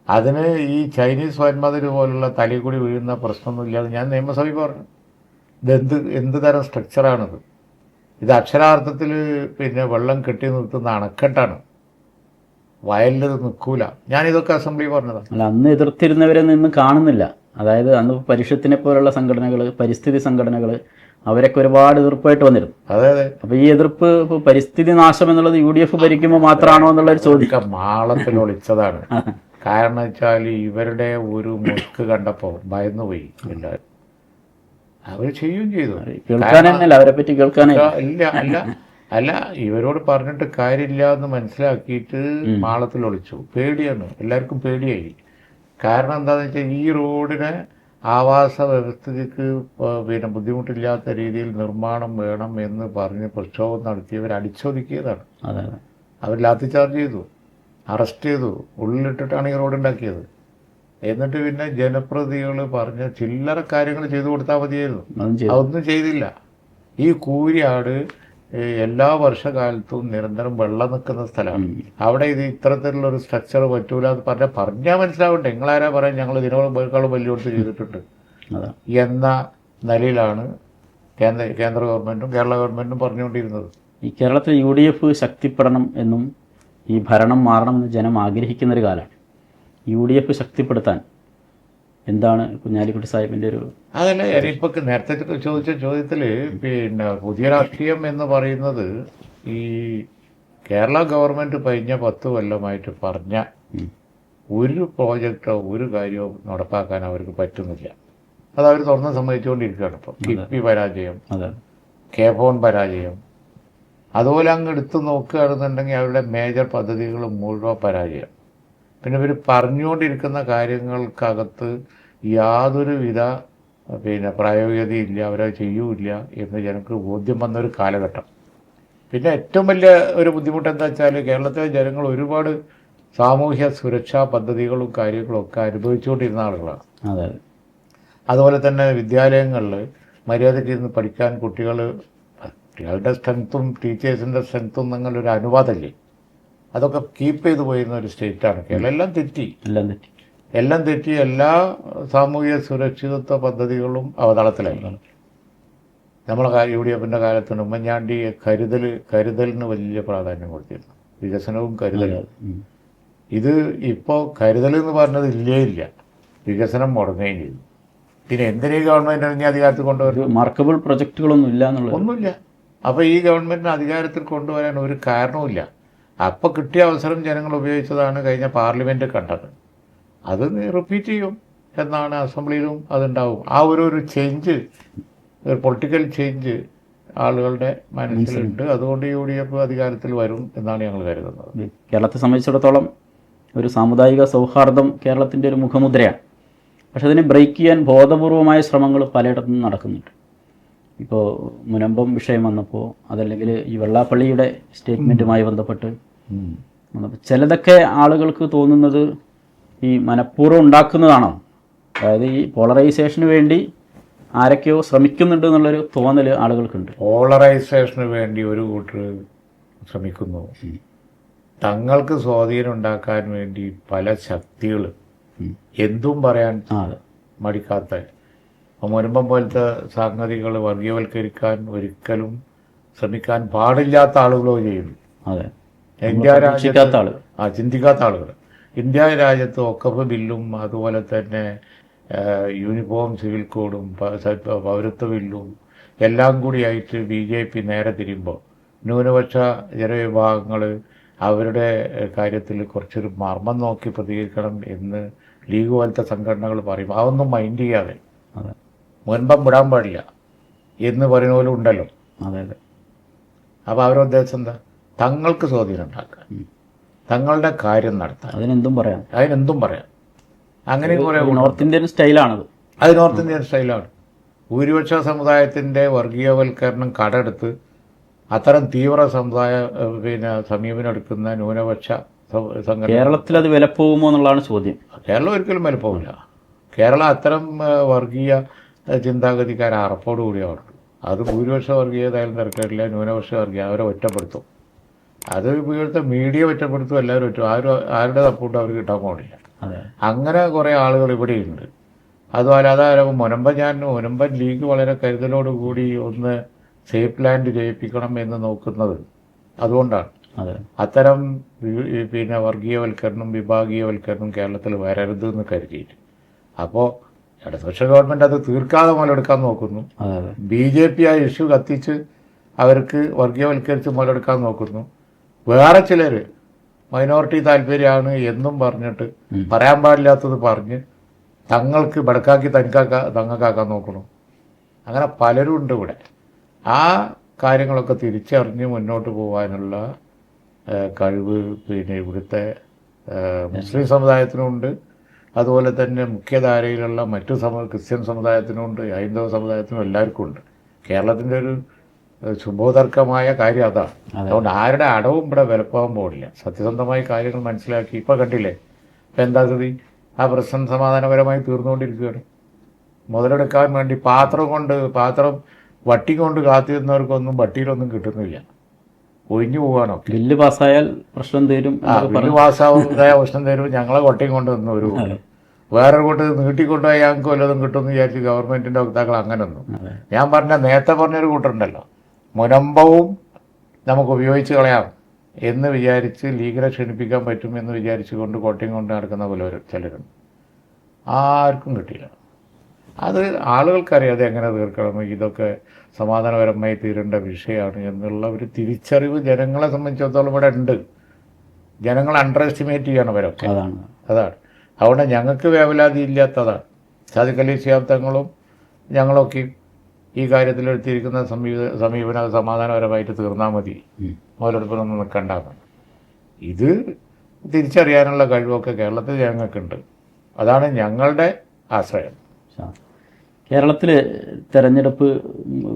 അതിന് ഈ ചൈനീസ് വൻമതിൽ പോലുള്ള തലയിൽ കൂടി വീഴുന്ന പ്രശ്നമൊന്നുമില്ലാതെ ഞാൻ നിയമസഭയിൽ പറഞ്ഞു. എന്ത് തരം സ്ട്രക്ചറാണിത്? ഇത് അക്ഷരാർത്ഥത്തിൽ വെള്ളം കെട്ടി നിർത്തുന്ന അണക്കെട്ടാണ്. വയലിൽ നിൽക്കൂല. ഞാനിതൊക്കെ അസംബ്ലി പറഞ്ഞതാണ്. അല്ല, അന്ന് എതിർത്തിരുന്നവരെ നിന്ന് കാണുന്നില്ല. അതായത് അന്ന് പരിഷത്തിനെ പോലുള്ള സംഘടനകൾ, പരിസ്ഥിതി സംഘടനകൾ, അവരൊക്കെ ഒരുപാട് എതിർപ്പായിട്ട് വന്നിരുന്നു. അതെ അതെ. അപ്പോൾ ഈ എതിർപ്പ് ഇപ്പോൾ പരിസ്ഥിതി നാശം എന്നുള്ളത് UDF ഭരിക്കുമ്പോൾ മാത്രമാണോ എന്നുള്ളൊരു ചോദ്യം മാളത്തിൽ ഒളിച്ചതാണ്. കാരണം വെച്ചാൽ ഇവരുടെ ഒരു മുക്ക് കണ്ടപ്പോൾ ഭയന്നുപോയി എല്ലാവരും. അവർ ചെയ്യുകയും ചെയ്തു. കേൾക്കാനല്ല, അവരെ പറ്റി കേൾക്കാനില്ല. അല്ല ഇവരോട് പറഞ്ഞിട്ട് കാര്യമില്ല എന്ന് മനസ്സിലാക്കിയിട്ട് മാളത്തിൽ ഒളിച്ചു. പേടിയാണ്, എല്ലാവർക്കും പേടിയായി. കാരണം എന്താണെന്ന് വെച്ചാൽ ഈ റോഡിനെ ആവാസ വ്യവസ്ഥയ്ക്ക് പിന്നെ ബുദ്ധിമുട്ടില്ലാത്ത രീതിയിൽ നിർമ്മാണം വേണം എന്ന് പറഞ്ഞ് പ്രക്ഷോഭം നടത്തിയവർ അടിച്ചൊതുക്കിയതാണ്. അതെ അവർ ലാത്തിചാർജ് ചെയ്തു, അറസ്റ്റ് ചെയ്തു, ഉള്ളിലിട്ടിട്ടാണ് ഈ റോഡ് ഉണ്ടാക്കിയത്. എന്നിട്ട് പിന്നെ ജനപ്രതിനിധികൾ പറഞ്ഞ ചില്ലറ കാര്യങ്ങൾ ചെയ്തു കൊടുത്താൽ മതിയായിരുന്നു. അതൊന്നും ചെയ്തില്ല. ഈ കൂരിയാട് എല്ലാ വർഷകാലത്തും നിരന്തരം വെള്ളം നിൽക്കുന്ന സ്ഥലമാണ്. അവിടെ ഇത് ഇത്തരത്തിലുള്ളൊരു സ്ട്രക്ചർ പറ്റൂല എന്ന് പറഞ്ഞാൽ മനസ്സിലാവണ്ടേ? നിങ്ങളാരാ പറയാൻ ഞങ്ങൾ ഇതിനോളം വലിയോടത്ത് ചെയ്തിട്ടുണ്ട് എന്ന നിലയിലാണ് കേന്ദ്ര ഗവൺമെൻറ്റും കേരള ഗവൺമെൻറ്റും പറഞ്ഞുകൊണ്ടിരുന്നത്. ഈ കേരളത്തിൽ UDF ശക്തിപ്പെടണം എന്നും ഈ ഭരണം മാറണമെന്ന് ജനം ആഗ്രഹിക്കുന്നൊരു കാലമാണ്. UDF ശക്തിപ്പെടുത്താൻ എന്താണ് കുഞ്ഞാലിക്കുട്ടി സാഹിബിൻ്റെ ഒരു... അതല്ല, ഞാനിപ്പോൾ നേരത്തെ ചോദിച്ച ചോദ്യത്തിൽ പിന്നെ പുതിയ രാഷ്ട്രീയം എന്ന് പറയുന്നത് ഈ കേരള ഗവൺമെൻറ് കഴിഞ്ഞ 10 കൊല്ലമായിട്ട് പറഞ്ഞ ഒരു പ്രോജക്റ്റോ ഒരു കാര്യവും നടപ്പാക്കാൻ അവർക്ക് പറ്റുന്നില്ല. അത് അവർ തുറന്ന് സമ്മതിച്ചുകൊണ്ടിരിക്കുകയാണ്. ഇപ്പോൾ കിഫ്ബി പരാജയം, KFON പരാജയം, അതുപോലെ അങ്ങ് എടുത്ത് നോക്കുകയാണെന്നുണ്ടെങ്കിൽ അവരുടെ മേജർ പദ്ധതികൾ മുഴുവൻ പരാജയം. പിന്നെ ഇവർ പറഞ്ഞുകൊണ്ടിരിക്കുന്ന കാര്യങ്ങൾക്കകത്ത് യാതൊരുവിധ പിന്നെ പ്രായോഗികതയില്ല, അവരത് ചെയ്യൂല എന്ന് ജനങ്ങൾക്ക് ബോധ്യം വന്നൊരു കാലഘട്ടം. പിന്നെ ഏറ്റവും വലിയ ഒരു ബുദ്ധിമുട്ട് എന്താ വെച്ചാൽ കേരളത്തിലെ ജനങ്ങൾ ഒരുപാട് സാമൂഹ്യ സുരക്ഷാ പദ്ധതികളും കാര്യങ്ങളും ഒക്കെ അനുഭവിച്ചുകൊണ്ടിരുന്ന ആളുകളാണ്. അതുപോലെ തന്നെ വിദ്യാലയങ്ങളിൽ മര്യാദയ്ക്ക് ഇരുന്ന് പഠിക്കാൻ കുട്ടികളുടെ സ്ട്രെങ്ത്തും ടീച്ചേഴ്സിൻ്റെ സ്ട്രെങ്ത്തും നിങ്ങളൊരു അനുവാദമല്ലേ, അതൊക്കെ കീപ്പ് ചെയ്തു പോയിരുന്ന ഒരു സ്റ്റേറ്റാണ് കേരളം. എല്ലാം തെറ്റി എല്ലാ സാമൂഹിക സുരക്ഷിതത്വ പദ്ധതികളും അവതാളത്തിലായി. നമ്മളെ UDFൻ്റെ കാലത്താണ് ഉമ്മൻചാണ്ടി കരുതലിന് വലിയ പ്രാധാന്യം കൊടുത്തിരുന്നു. വികസനവും കരുതലും. ഇത് ഇപ്പോൾ കരുതൽ എന്ന് പറഞ്ഞത് ഇല്ല, വികസനം മുടങ്ങുകയും ചെയ്തു. പിന്നെ എന്തിനീ ഗവൺമെൻറ് ഇനി അധികാരത്തിൽ കൊണ്ടുവരും? മാർക്കബിൾ പ്രൊജക്റ്റുകളൊന്നും ഇല്ല എന്നുള്ളത് ഒന്നുമില്ല. അപ്പോൾ ഈ ഗവൺമെൻറ്റിന് അധികാരത്തിൽ കൊണ്ടുവരാൻ ഒരു കാരണവുമില്ല. അപ്പോൾ കിട്ടിയ അവസരം ജനങ്ങൾ ഉപയോഗിച്ചതാണ് കഴിഞ്ഞ പാർലമെൻറ്റ് കണ്ടത്. അത് റിപ്പീറ്റ് ചെയ്യും എന്നാണ്. അസംബ്ലിയിലും അതുണ്ടാവും. ആ ഒരു ചേഞ്ച്, ഒരു പൊളിറ്റിക്കൽ ചേഞ്ച് ആളുകളുടെ മനസ്സിലുണ്ട്. അതുകൊണ്ട് UDF അധികാരത്തിൽ വരും എന്നാണ് ഞങ്ങൾ കരുതുന്നത്. കേരളത്തെ സംബന്ധിച്ചിടത്തോളം ഒരു സാമുദായിക സൗഹാർദ്ദം കേരളത്തിൻ്റെ ഒരു മുഖമുദ്രയാണ്. പക്ഷെ അതിനെ ബ്രേക്ക് ചെയ്യാൻ ബോധപൂർവമായ ശ്രമങ്ങൾ പലയിടത്തും നടക്കുന്നുണ്ട്. ഇപ്പോൾ മുനമ്പം വിഷയം വന്നപ്പോൾ, അതല്ലെങ്കിൽ ഈ വെള്ളാപ്പള്ളിയുടെ സ്റ്റേറ്റ്മെൻറ്റുമായി ബന്ധപ്പെട്ട് ചിലതൊക്കെ ആളുകൾക്ക് തോന്നുന്നത് ഈ മനഃപൂർവ്വം ഉണ്ടാക്കുന്നതാണോ, അതായത് ഈ പോളറൈസേഷന് വേണ്ടി ആരൊക്കെയോ ശ്രമിക്കുന്നുണ്ട് എന്നുള്ളൊരു തോന്നൽ ആളുകൾക്കുണ്ട്. പോളറൈസേഷന് വേണ്ടി ഒരു കൂട്ടർ ശ്രമിക്കുന്നു. തങ്ങൾക്ക് സ്വാധീനം ഉണ്ടാക്കാൻ വേണ്ടി പല ശക്തികൾ എന്തും പറയാൻ മടിക്കാത്ത മുൻപം പോലത്തെ സംഗതികൾ വർഗീയവൽക്കരിക്കാൻ ഒരിക്കലും ശ്രമിക്കാൻ പാടില്ലാത്ത ആളുകളോ ചെയ്യുന്നു. ഇന്ത്യ രാജ്യത്ത് ചിന്തിക്കാത്ത ആളുകൾ. ഇന്ത്യ രാജ്യത്ത് വഖഫ് ബില്ലും അതുപോലെ തന്നെ യൂണിഫോം സിവിൽ കോഡും പൗരത്വ ബില്ലും എല്ലാം കൂടിയായിട്ട് BJP നേരെ തിരിയുമ്പോൾ ന്യൂനപക്ഷ ജനവിഭാഗങ്ങൾ അവരുടെ കാര്യത്തിൽ കുറച്ചൊരു മർമ്മം നോക്കി പ്രതികരിക്കണം എന്ന് ലീഗ് പോലത്തെ സംഘടനകൾ പറയും. അതൊന്നും മൈൻഡ് ചെയ്യാതെ മുൻപം വിടാൻ പാടില്ല എന്ന് പറയുന്ന പോലും ഉണ്ടല്ലോ. അപ്പോൾ അവരുടെ ഉദ്ദേശം എന്താ? തങ്ങൾക്ക് സ്വാധീനം ഉണ്ടാക്കാൻ, തങ്ങളുടെ കാര്യം നടത്താൻ, അതിനെന്തും പറയാം. അങ്ങനെ കുറേ നോർത്ത് ഇന്ത്യൻ സ്റ്റൈലാണത്. അത് നോർത്ത് ഇന്ത്യൻ സ്റ്റൈലാണ്. ഭൂരിപക്ഷ സമുദായത്തിൻ്റെ വർഗീയവൽക്കരണം കടമെടുത്ത് അത്തരം തീവ്ര സമുദായ സമീപനം എടുക്കുന്ന ന്യൂനപക്ഷ സംഘടന. കേരളത്തിൽ അത് വിലപ്പോകുമോ എന്നുള്ളതാണ് ചോദ്യം. കേരളം ഒരിക്കലും വിലപ്പോകില്ല. കേരളം അത്തരം വർഗീയ ചിന്താഗതിക്കാർ അറപ്പോട് കൂടിയാണ്. അത് ഭൂരിപക്ഷ വർഗീയതായാലും തിരക്കില്ല, ന്യൂനപക്ഷ വർഗീയ അവരെ ഒറ്റപ്പെടുത്തും. അത് ഇപ്പോഴത്തെ മീഡിയ ഒറ്റപ്പെടുത്തും, എല്ലാവരും ആരുടെ സപ്പോർട്ട് അവർക്ക് കിട്ടാൻ പോകില്ല. അങ്ങനെ കുറേ ആളുകൾ ഇവിടെയുണ്ട്. അതുപോലെ അതായത് മുനമ്പൻ ലീഗ് വളരെ കരുതലോടുകൂടി ഒന്ന് സേഫ് ലാൻഡ് ജയിപ്പിക്കണം എന്ന് നോക്കുന്നത് അതുകൊണ്ടാണ്. അത്തരം വർഗീയവൽക്കരണം, വിഭാഗീയവൽക്കരണം കേരളത്തിൽ വരരുതെന്ന് കരുതിയിട്ട്. അപ്പോൾ ഇടതുപക്ഷ ഗവൺമെൻറ് അത് തീർക്കാതെ മുതലെടുക്കാൻ നോക്കുന്നു. BJP ആ ഇഷ്യൂ കത്തിച്ച് അവർക്ക് വർഗീയവൽക്കരിച്ച് മുതലെടുക്കാൻ നോക്കുന്നു. വേറെ ചിലർ മൈനോറിറ്റി താല്പര്യമാണ് എന്നും പറഞ്ഞിട്ട് പറയാൻ പാടില്ലാത്തത് പറഞ്ഞ് തങ്ങൾക്ക് ബടക്കാക്കി തങ്ങൾക്കാക്കാൻ നോക്കണം. അങ്ങനെ പലരും ഉണ്ട് ഇവിടെ. ആ കാര്യങ്ങളൊക്കെ തിരിച്ചറിഞ്ഞ് മുന്നോട്ട് പോകാനുള്ള കഴിവ് ഇവിടുത്തെ മുസ്ലിം സമുദായത്തിനുമുണ്ട്, അതുപോലെ തന്നെ മുഖ്യധാരയിലുള്ള മറ്റു ക്രിസ്ത്യൻ സമുദായത്തിനുണ്ട്, ഹൈന്ദവ സമുദായത്തിനും എല്ലാവർക്കും ഉണ്ട്. കേരളത്തിൻ്റെ ഒരു ശുഭോദർക്കമായ കാര്യം അതാണ്. അതുകൊണ്ട് ആരുടെ അടവും ഇവിടെ വിലപ്പോകാൻ പോകില്ല. സത്യസന്ധമായി കാര്യങ്ങൾ മനസ്സിലാക്കി ഇപ്പോൾ കണ്ടില്ലേ, ഇപ്പം എന്താ സ്ഥിതി? ആ പ്രശ്നം സമാധാനപരമായി തീർന്നുകൊണ്ടിരിക്കുകയാണ്. മുതലെടുക്കാൻ വേണ്ടി പാത്രം വട്ടി കൊണ്ട് കാത്തിരുന്നവർക്കൊന്നും വട്ടിയിലൊന്നും കിട്ടുന്നില്ല, ഒഴിഞ്ഞു പോകാനോ. ബില്ല് പാസ്സായാൽ പ്രശ്നം തരും, ബില്ല് പാസ്സാവുന്നതായ പ്രശ്നം തരും, ഞങ്ങളെ വട്ടിയും കൊണ്ട് നിന്ന് ഒരു വേറെ കൊണ്ട് നീട്ടിക്കൊണ്ടുപോയി ഞങ്ങൾക്ക് വല്ലതും കിട്ടുമെന്ന് വിചാരിച്ച് ഗവൺമെൻറ്റിൻ്റെ വക്താക്കൾ അങ്ങനെയൊന്നും. ഞാൻ നേരത്തെ പറഞ്ഞൊരു കൂട്ടരുണ്ടല്ലോ, മുനമ്പവും നമുക്ക് ഉപയോഗിച്ച് കളയാം എന്ന് വിചാരിച്ച് ലീഗിനെ ക്ഷണിപ്പിക്കാൻ പറ്റും എന്ന് വിചാരിച്ചുകൊണ്ട് കോട്ടയം കൊണ്ട് നടക്കുന്ന പോലെ ചിലരുണ്ട്. ആർക്കും കിട്ടിയില്ല. അത് ആളുകൾക്കറിയാം അത് എങ്ങനെ തീർക്കണം, ഇതൊക്കെ സമാധാനപരമായി തീരേണ്ട വിഷയമാണ് എന്നുള്ള ഒരു തിരിച്ചറിവ് ജനങ്ങളെ സംബന്ധിച്ചിടത്തോളം ഇവിടെ ഉണ്ട്. ജനങ്ങൾ അണ്ടർ എസ്റ്റിമേറ്റ് ചെയ്യണം അവരൊക്കെ. അതാണ്. അതുകൊണ്ട് ഞങ്ങൾക്ക് വേവലാതി ഇല്ലാത്തതാണ്. സാദിഖ് അലി ശിഹാബ് തങ്ങളും ഞങ്ങളൊക്കെ ഈ കാര്യത്തിൽ എടുത്തിരിക്കുന്ന സമീപനം സമാധാനപരമായിട്ട് തീർന്നാൽ മതി, മുതലെടുപ്പിനൊന്നും നിൽക്കണ്ടാകും. ഇത് തിരിച്ചറിയാനുള്ള കഴിവൊക്കെ കേരളത്തിൽ ഞങ്ങൾക്കുണ്ട്. അതാണ് ഞങ്ങളുടെ ആശ്രയം. കേരളത്തിൽ തെരഞ്ഞെടുപ്പ്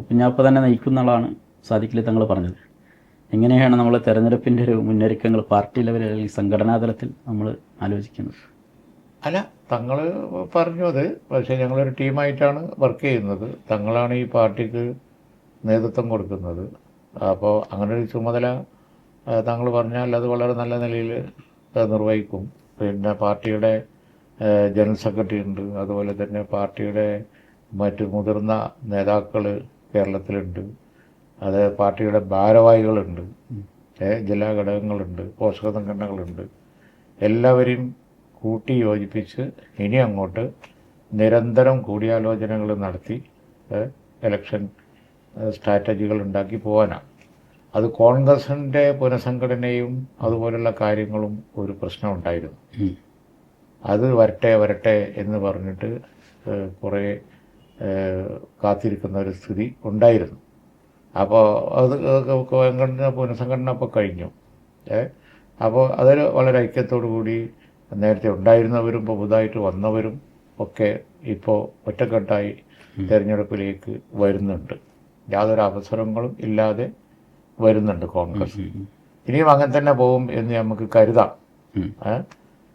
കുഞ്ഞാപ്പ തന്നെ നയിക്കുന്നതാണ് സാദിഖ് അലി തങ്ങൾ പറഞ്ഞത്. എങ്ങനെയാണ് നമ്മൾ തെരഞ്ഞെടുപ്പിൻ്റെ ഒരു മുന്നൊരുക്കങ്ങൾ പാർട്ടി ലെവലിൽ അല്ലെങ്കിൽ സംഘടനാ തലത്തിൽ നമ്മൾ ആലോചിക്കുന്നത്? അല്ല, തങ്ങൾ പറഞ്ഞു അത്. പക്ഷേ ഞങ്ങളൊരു ടീമായിട്ടാണ് വർക്ക് ചെയ്യുന്നത്. തങ്ങളാണ് ഈ പാർട്ടിക്ക് നേതൃത്വം കൊടുക്കുന്നത്. അപ്പോൾ അങ്ങനെ ഒരു ചുമതല തങ്ങൾ പറഞ്ഞാൽ അത് വളരെ നല്ല നിലയിൽ നിർവഹിക്കും. പിന്നെ പാർട്ടിയുടെ ജനറൽ സെക്രട്ടറി ഉണ്ട്, അതുപോലെ തന്നെ പാർട്ടിയുടെ മറ്റ് മുതിർന്ന നേതാക്കൾ കേരളത്തിലുണ്ട്, അത് പാർട്ടിയുടെ ഭാരവാഹികളുണ്ട്, ജില്ലാ ഘടകങ്ങളുണ്ട്, പോഷക സംഘടനകളുണ്ട്. എല്ലാവരെയും കൂട്ടി യോജിപ്പിച്ച് ഇനി അങ്ങോട്ട് നിരന്തരം കൂടിയാലോചനകൾ നടത്തി ഇലക്ഷൻ സ്ട്രാറ്റജികൾ ഉണ്ടാക്കി പോകാനാണ്. അത് കോൺഗ്രസിൻ്റെ പുനഃസംഘടനയും അതുപോലുള്ള കാര്യങ്ങളും ഒരു പ്രശ്നമുണ്ടായിരുന്നു. അത് വരട്ടെ എന്ന് പറഞ്ഞിട്ട് കുറേ കാത്തിരിക്കുന്ന ഒരു സ്ഥിതി ഉണ്ടായിരുന്നു. അപ്പോൾ അത് പുനഃസംഘടന ഇപ്പോൾ കഴിഞ്ഞു. അപ്പോൾ അതൊരു വളരെ ഐക്യത്തോടു കൂടി നേരത്തെ ഉണ്ടായിരുന്നവരും ഇപ്പോൾ പുതുതായിട്ട് വന്നവരും ഒക്കെ ഇപ്പോൾ ഒറ്റക്കെട്ടായി തിരഞ്ഞെടുപ്പിലേക്ക് വരുന്നുണ്ട്. യാതൊരു അവസരങ്ങളും ഇല്ലാതെ വരുന്നുണ്ട് കോൺഗ്രസ്. ഇനിയും അങ്ങനെ തന്നെ പോകും എന്ന് നമുക്ക് കരുതാം.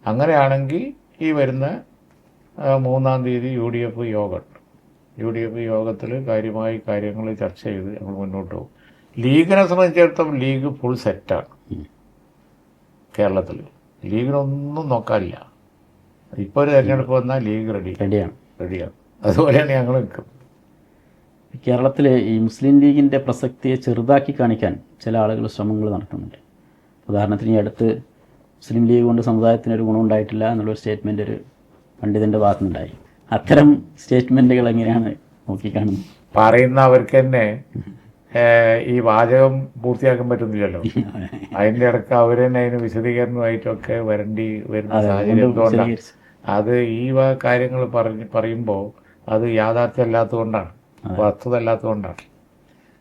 അങ്ങനെയാണെങ്കിൽ ഈ വരുന്ന 3-ാം തീയതി UDF യോഗമുണ്ട്. UDF യോഗത്തിൽ കാര്യമായി കാര്യങ്ങൾ ചർച്ച ചെയ്ത് നമ്മൾ മുന്നോട്ട് പോകും. ലീഗിനെ സംബന്ധിച്ചിടത്തോളം ലീഗ് ഫുൾ സെറ്റാണ്. കേരളത്തിൽ ലീഗിനൊന്നും നോക്കാനില്ല. ഇപ്പോൾ ഒരു തിരഞ്ഞെടുപ്പ് വന്നാൽ ലീഗ് റെഡിയാണ്. അതുപോലെയാണ് ഞങ്ങൾ നിൽക്കുന്നത്. കേരളത്തിൽ ഈ മുസ്ലിം ലീഗിൻ്റെ പ്രസക്തിയെ ചെറുതാക്കി കാണിക്കാൻ ചില ആളുകൾ ശ്രമങ്ങൾ നടത്തുന്നുണ്ട്. ഉദാഹരണത്തിന് ഈ അടുത്ത് മുസ്ലിം ലീഗ് കൊണ്ട് സമുദായത്തിനൊരു ഗുണം ഉണ്ടായിട്ടില്ല എന്നുള്ളൊരു സ്റ്റേറ്റ്മെൻ്റ് ഒരു പണ്ഡിതൻ്റെ ഭാഗത്തുനിന്നുണ്ടായി. അത്തരം സ്റ്റേറ്റ്മെൻറ്റുകൾ എങ്ങനെയാണ് നോക്കിക്കാണുന്നത്? പറയുന്ന അവർക്ക് തന്നെ ഈ വാചകം പൂർത്തിയാക്കാൻ പറ്റുന്നില്ലല്ലോ. അതിൻ്റെ ഇടയ്ക്ക് അവർ തന്നെ അതിന് വിശദീകരണമായിട്ടൊക്കെ വരേണ്ടി വരുന്ന സാഹചര്യം എന്തുകൊണ്ടാണ്? അത് ഈ കാര്യങ്ങൾ പറയുമ്പോൾ അത് യാഥാർത്ഥ്യമല്ലാത്തതുകൊണ്ടാണ്, വസ്തുത അല്ലാത്തതുകൊണ്ടാണ്.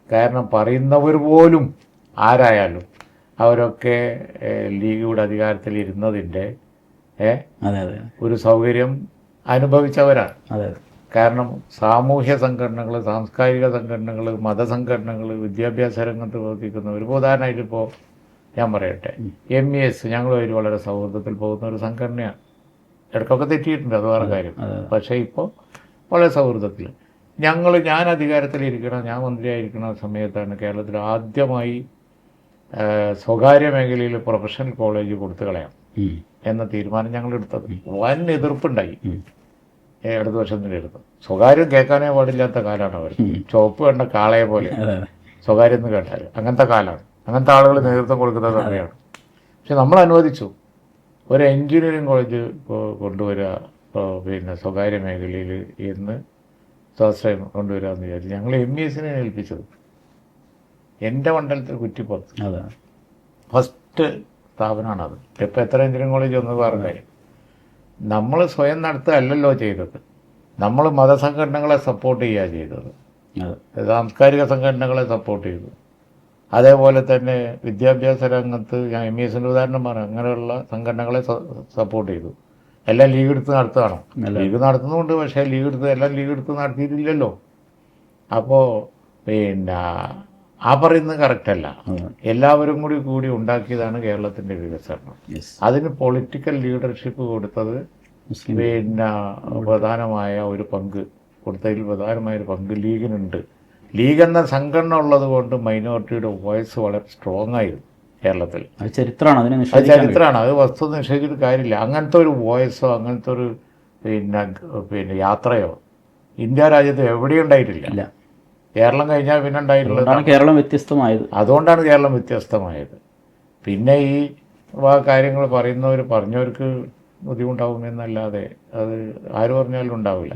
കാരണം പറയുന്നവർ പോലും ആരായാലും അവരൊക്കെ ലീഗിയുടെ അധികാരത്തിലിരുന്നതിൻ്റെ ഒരു സൗകര്യം അനുഭവിച്ചവരാണ്. കാരണം സാമൂഹ്യ സംഘടനകൾ, സാംസ്കാരിക സംഘടനകൾ, മതസംഘടനകൾ, വിദ്യാഭ്യാസ രംഗത്ത് പ്രവർത്തിക്കുന്നവർ, ഉദാഹരണമായിട്ട് ഇപ്പോൾ ഞാൻ പറയട്ടെ, MES ഞങ്ങളുമായിട്ട് വളരെ സൗഹൃദത്തിൽ പോകുന്ന ഒരു സംഘടനയാണ്. ഇടയ്ക്കൊക്കെ തെറ്റിയിട്ടുണ്ട്, അത് വേറെ കാര്യം. പക്ഷേ ഇപ്പോൾ വളരെ സൗഹൃദത്തിൽ ഞാൻ അധികാരത്തിലിരിക്കണം, ഞാൻ മന്ത്രിയായിരിക്കുന്ന സമയത്താണ് കേരളത്തിൽ ആദ്യമായി സ്വകാര്യ മേഖലയിൽ പ്രൊഫഷണൽ കോളേജ് കൊടുത്തു കളയാം എന്ന തീരുമാനം ഞങ്ങൾ എടുത്തത്. വൻ എതിർപ്പുണ്ടായി ഇടതു വർഷത്തിൻ്റെ അടുത്ത്. സ്വകാര്യം കേൾക്കാനേ പാടില്ലാത്ത കാലമാണ് അവർ. ചുവപ്പ് കണ്ട കാളയെ പോലെ സ്വകാര്യം എന്ന് കേട്ടാൽ അങ്ങനത്തെ കാലമാണ്. അങ്ങനത്തെ ആളുകൾ നേതൃത്വം കൊടുക്കുന്ന സമയമാണ്. പക്ഷെ നമ്മൾ അനുവദിച്ചു. ഒരു എൻജിനീയറിംഗ് കോളേജ് കൊണ്ടുവരിക പിന്നെ സ്വകാര്യ മേഖലയിൽ എന്ന് സ്വാശ്രയം കൊണ്ടുവരിക എന്ന് വിചാരിച്ചു. ഞങ്ങൾ MESനെ ഏൽപ്പിച്ചത് എൻ്റെ മണ്ഡലത്തിൽ കുറ്റിപ്പുറത്ത് ഫസ്റ്റ് സ്ഥാപനമാണത്. ഇപ്പോൾ എത്ര എഞ്ചിനീയറിംഗ് കോളേജ് വന്നത് വേറെ കാര്യം. നമ്മൾ സ്വയം നടത്തുകയല്ലല്ലോ ചെയ്തത്, നമ്മൾ മതസംഘടനകളെ സപ്പോർട്ട് ചെയ്യുക ചെയ്തത്, സാംസ്കാരിക സംഘടനകളെ സപ്പോർട്ട് ചെയ്തു. അതേപോലെ തന്നെ വിദ്യാഭ്യാസ രംഗത്ത് ഞാൻ MESൻ്റെ ഉദാഹരണം പറയാം, അങ്ങനെയുള്ള സംഘടനകളെ സപ്പോർട്ട് ചെയ്തു. എല്ലാം ലീഗ് എടുത്ത് നടത്തുകയാണോ? ലീഗ് നടത്തുന്നുണ്ട്, പക്ഷേ എല്ലാം ലീഗ് എടുത്ത് നടത്തിയിട്ടില്ലല്ലോ. അപ്പോൾ പിന്നെ ആ പറയുന്നത് കറക്റ്റല്ല. എല്ലാവരും കൂടി ഉണ്ടാക്കിയതാണ് കേരളത്തിൻ്റെ വികസനം. അതിന് പൊളിറ്റിക്കൽ ലീഡർഷിപ്പ് കൊടുത്തത് പിന്നെ പ്രധാനമായ ഒരു പങ്ക് ലീഗിനുണ്ട്. ലീഗ് എന്ന സംഘടന ഉള്ളത് കൊണ്ട് മൈനോറിറ്റിയുടെ വോയിസ് വളരെ സ്ട്രോങ് ആയിരുന്നു കേരളത്തിൽ. അത് ചരിത്രമാണ്, അത് വസ്തു നിഷേധിച്ചിട്ട് കാര്യമില്ല. അങ്ങനത്തെ ഒരു വോയിസോ അങ്ങനത്തെ ഒരു പിന്നെ യാത്രയോ ഇന്ത്യ രാജ്യത്ത് എവിടെയും ഉണ്ടായിട്ടില്ല. കേരളം കഴിഞ്ഞാൽ പിന്നെ ഉണ്ടായിട്ടുള്ളത് കേരളം വ്യത്യസ്തമായത്. അതുകൊണ്ടാണ് കേരളം വ്യത്യസ്തമായത്. പിന്നെ ഈ കാര്യങ്ങൾ പറഞ്ഞവർക്ക് ബുദ്ധിമുട്ടാവുമെന്നല്ലാതെ അത് ആര് പറഞ്ഞാലും ഉണ്ടാവില്ല.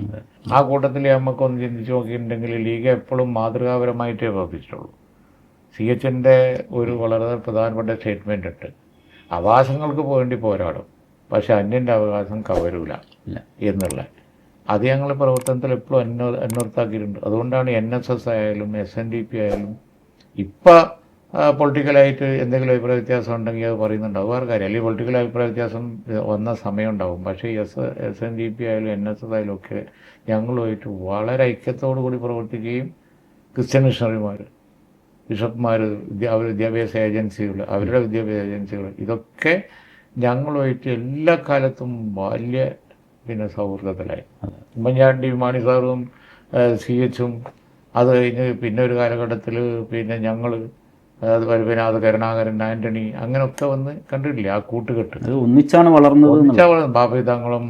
ആ കൂട്ടത്തിൽ നമുക്കൊന്ന് ചിന്തിച്ച് നോക്കിയിട്ടുണ്ടെങ്കിൽ ലീഗ് എപ്പോഴും മാതൃകാപരമായിട്ടേ പ്രവർത്തിച്ചിട്ടുള്ളൂ. CHന്റെ ഒരു വളരെ പ്രധാനപ്പെട്ട സ്റ്റേറ്റ്മെൻ്റ് ഉണ്ട്, അവകാശങ്ങൾക്ക് വേണ്ടി പോരാടും പക്ഷെ അന്യൻ്റെ അവകാശം കവരൂല എന്നുള്ള. അത് ഞങ്ങൾ പ്രവർത്തനത്തിൽ എപ്പോഴും അന്വർത്ഥാക്കിയിട്ടുണ്ട്. അതുകൊണ്ടാണ് NSS ആയാലും SNDP ആയാലും ഇപ്പം പൊളിറ്റിക്കലായിട്ട് എന്തെങ്കിലും അഭിപ്രായ വ്യത്യാസം ഉണ്ടെങ്കിൽ അത് പറയുന്നുണ്ടാവും, വേറെ കാര്യം. അല്ലെങ്കിൽ പൊളിറ്റിക്കൽ അഭിപ്രായ വ്യത്യാസം വന്ന സമയം ഉണ്ടാവും. പക്ഷേ SNDP ആയാലും NSS ആയാലും ഒക്കെ ഞങ്ങളുമായിട്ട് വളരെ ഐക്യത്തോടു കൂടി പ്രവർത്തിക്കുകയും ക്രിസ്ത്യൻ മിഷണറിമാർ, ബിഷപ്പ്മാർ, വിദ്യാഭ്യാസ അവരുടെ വിദ്യാഭ്യാസ ഏജൻസികൾ ഇതൊക്കെ ഞങ്ങളുമായിട്ട് എല്ലാ കാലത്തും വലിയ സൗഹൃദത്തിലായി. ഉമ്മൻചാണ്ടി, മാണി സാറും CHും അത് കഴിഞ്ഞ് പിന്നെ ഒരു കാലഘട്ടത്തിൽ ഞങ്ങൾ അതുപോലെ അത് കരുണാകരൻ, ആൻ്റണി അങ്ങനെയൊക്കെ വന്ന് കണ്ടിട്ടില്ലേ ആ കൂട്ടുകെട്ട്. ഒന്നിച്ചാണ് വളർന്നത്. ബാബി തങ്ങളും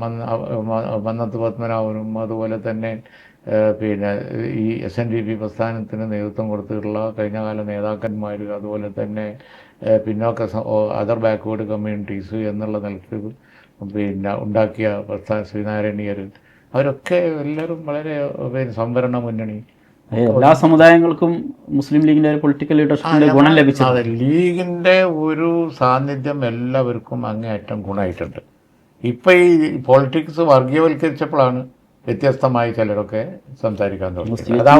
മന്നത്ത് പത്മനാഭനും അതുപോലെ തന്നെ ഈ SNDP പ്രസ്ഥാനത്തിന് നേതൃത്വം കൊടുത്തിട്ടുള്ള കഴിഞ്ഞകാല നേതാക്കന്മാർ, അതുപോലെ തന്നെ പിന്നോക്ക അതർ ബാക്ക്വേർഡ് കമ്മ്യൂണിറ്റീസ് എന്നുള്ള നിലയ്ക്ക് ഉണ്ടാക്കിയ ശ്രീനാരായണീയർ, അവരൊക്കെ എല്ലാവരും വളരെ സംവരണ മുന്നണി, എല്ലാ സമുദായങ്ങൾക്കും മുസ്ലിം ലീഗിൻ്റെ പൊളിറ്റിക്കൽ ലീഡർഷിപ്പിൻ്റെ ഗുണം ലഭിച്ചു. അതെ, ലീഗിൻ്റെ ഒരു സാന്നിധ്യം എല്ലാവർക്കും അങ്ങേയറ്റം ഗുണമായിട്ടുണ്ട്. ഇപ്പം ഈ പൊളിറ്റിക്സ് വർഗീയവൽക്കരിച്ചപ്പോഴാണ് വ്യത്യസ്തമായി ചിലരൊക്കെ സംസാരിക്കാൻ തുടങ്ങി. അത് ആ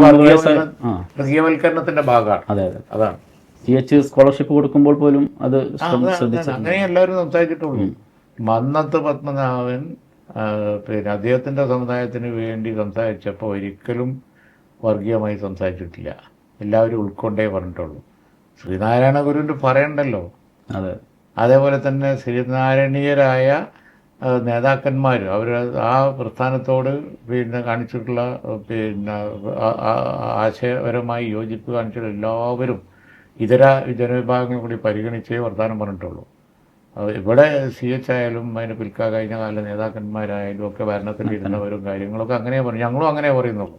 വർഗീയവൽക്കരണത്തിന്റെ ഭാഗമാണ്. അതാണ് CH സ്കോളർഷിപ്പ് കൊടുക്കുമ്പോൾ പോലും അത് അങ്ങനെ എല്ലാവരും സംസാരിച്ചിട്ടുള്ളൂ. മന്നത്ത് പത്മനാഭൻ അദ്ദേഹത്തിൻ്റെ സമുദായത്തിന് വേണ്ടി സംസാരിച്ചപ്പോൾ ഒരിക്കലും വർഗീയമായി സംസാരിച്ചിട്ടില്ല, എല്ലാവരും ഉൾക്കൊണ്ടേ പറഞ്ഞിട്ടുള്ളൂ. ശ്രീനാരായണ ഗുരുവിൻ്റെ പറയണ്ടല്ലോ. അതേപോലെ തന്നെ ശ്രീനാരായണീയരായ നേതാക്കന്മാർ അവർ ആ പ്രസ്ഥാനത്തോട് കാണിച്ചിട്ടുള്ള ആശയപരമായി യോജിപ്പ് കാണിച്ചിട്ടുള്ള എല്ലാവരും ഇതര ജനവിഭാഗങ്ങളും കൂടി പരിഗണിച്ചേ വർത്തമാനം പറഞ്ഞിട്ടുള്ളൂ. ഇവിടെ CH ആയാലും അതിന് കഴിഞ്ഞ കാല നേതാക്കന്മാരായാലും ഒക്കെ ഭരണത്തിലിരുന്നവരും കാര്യങ്ങളൊക്കെ അങ്ങനെ പറഞ്ഞു. ഞങ്ങളും അങ്ങനെ പറയുന്നുള്ളൂ.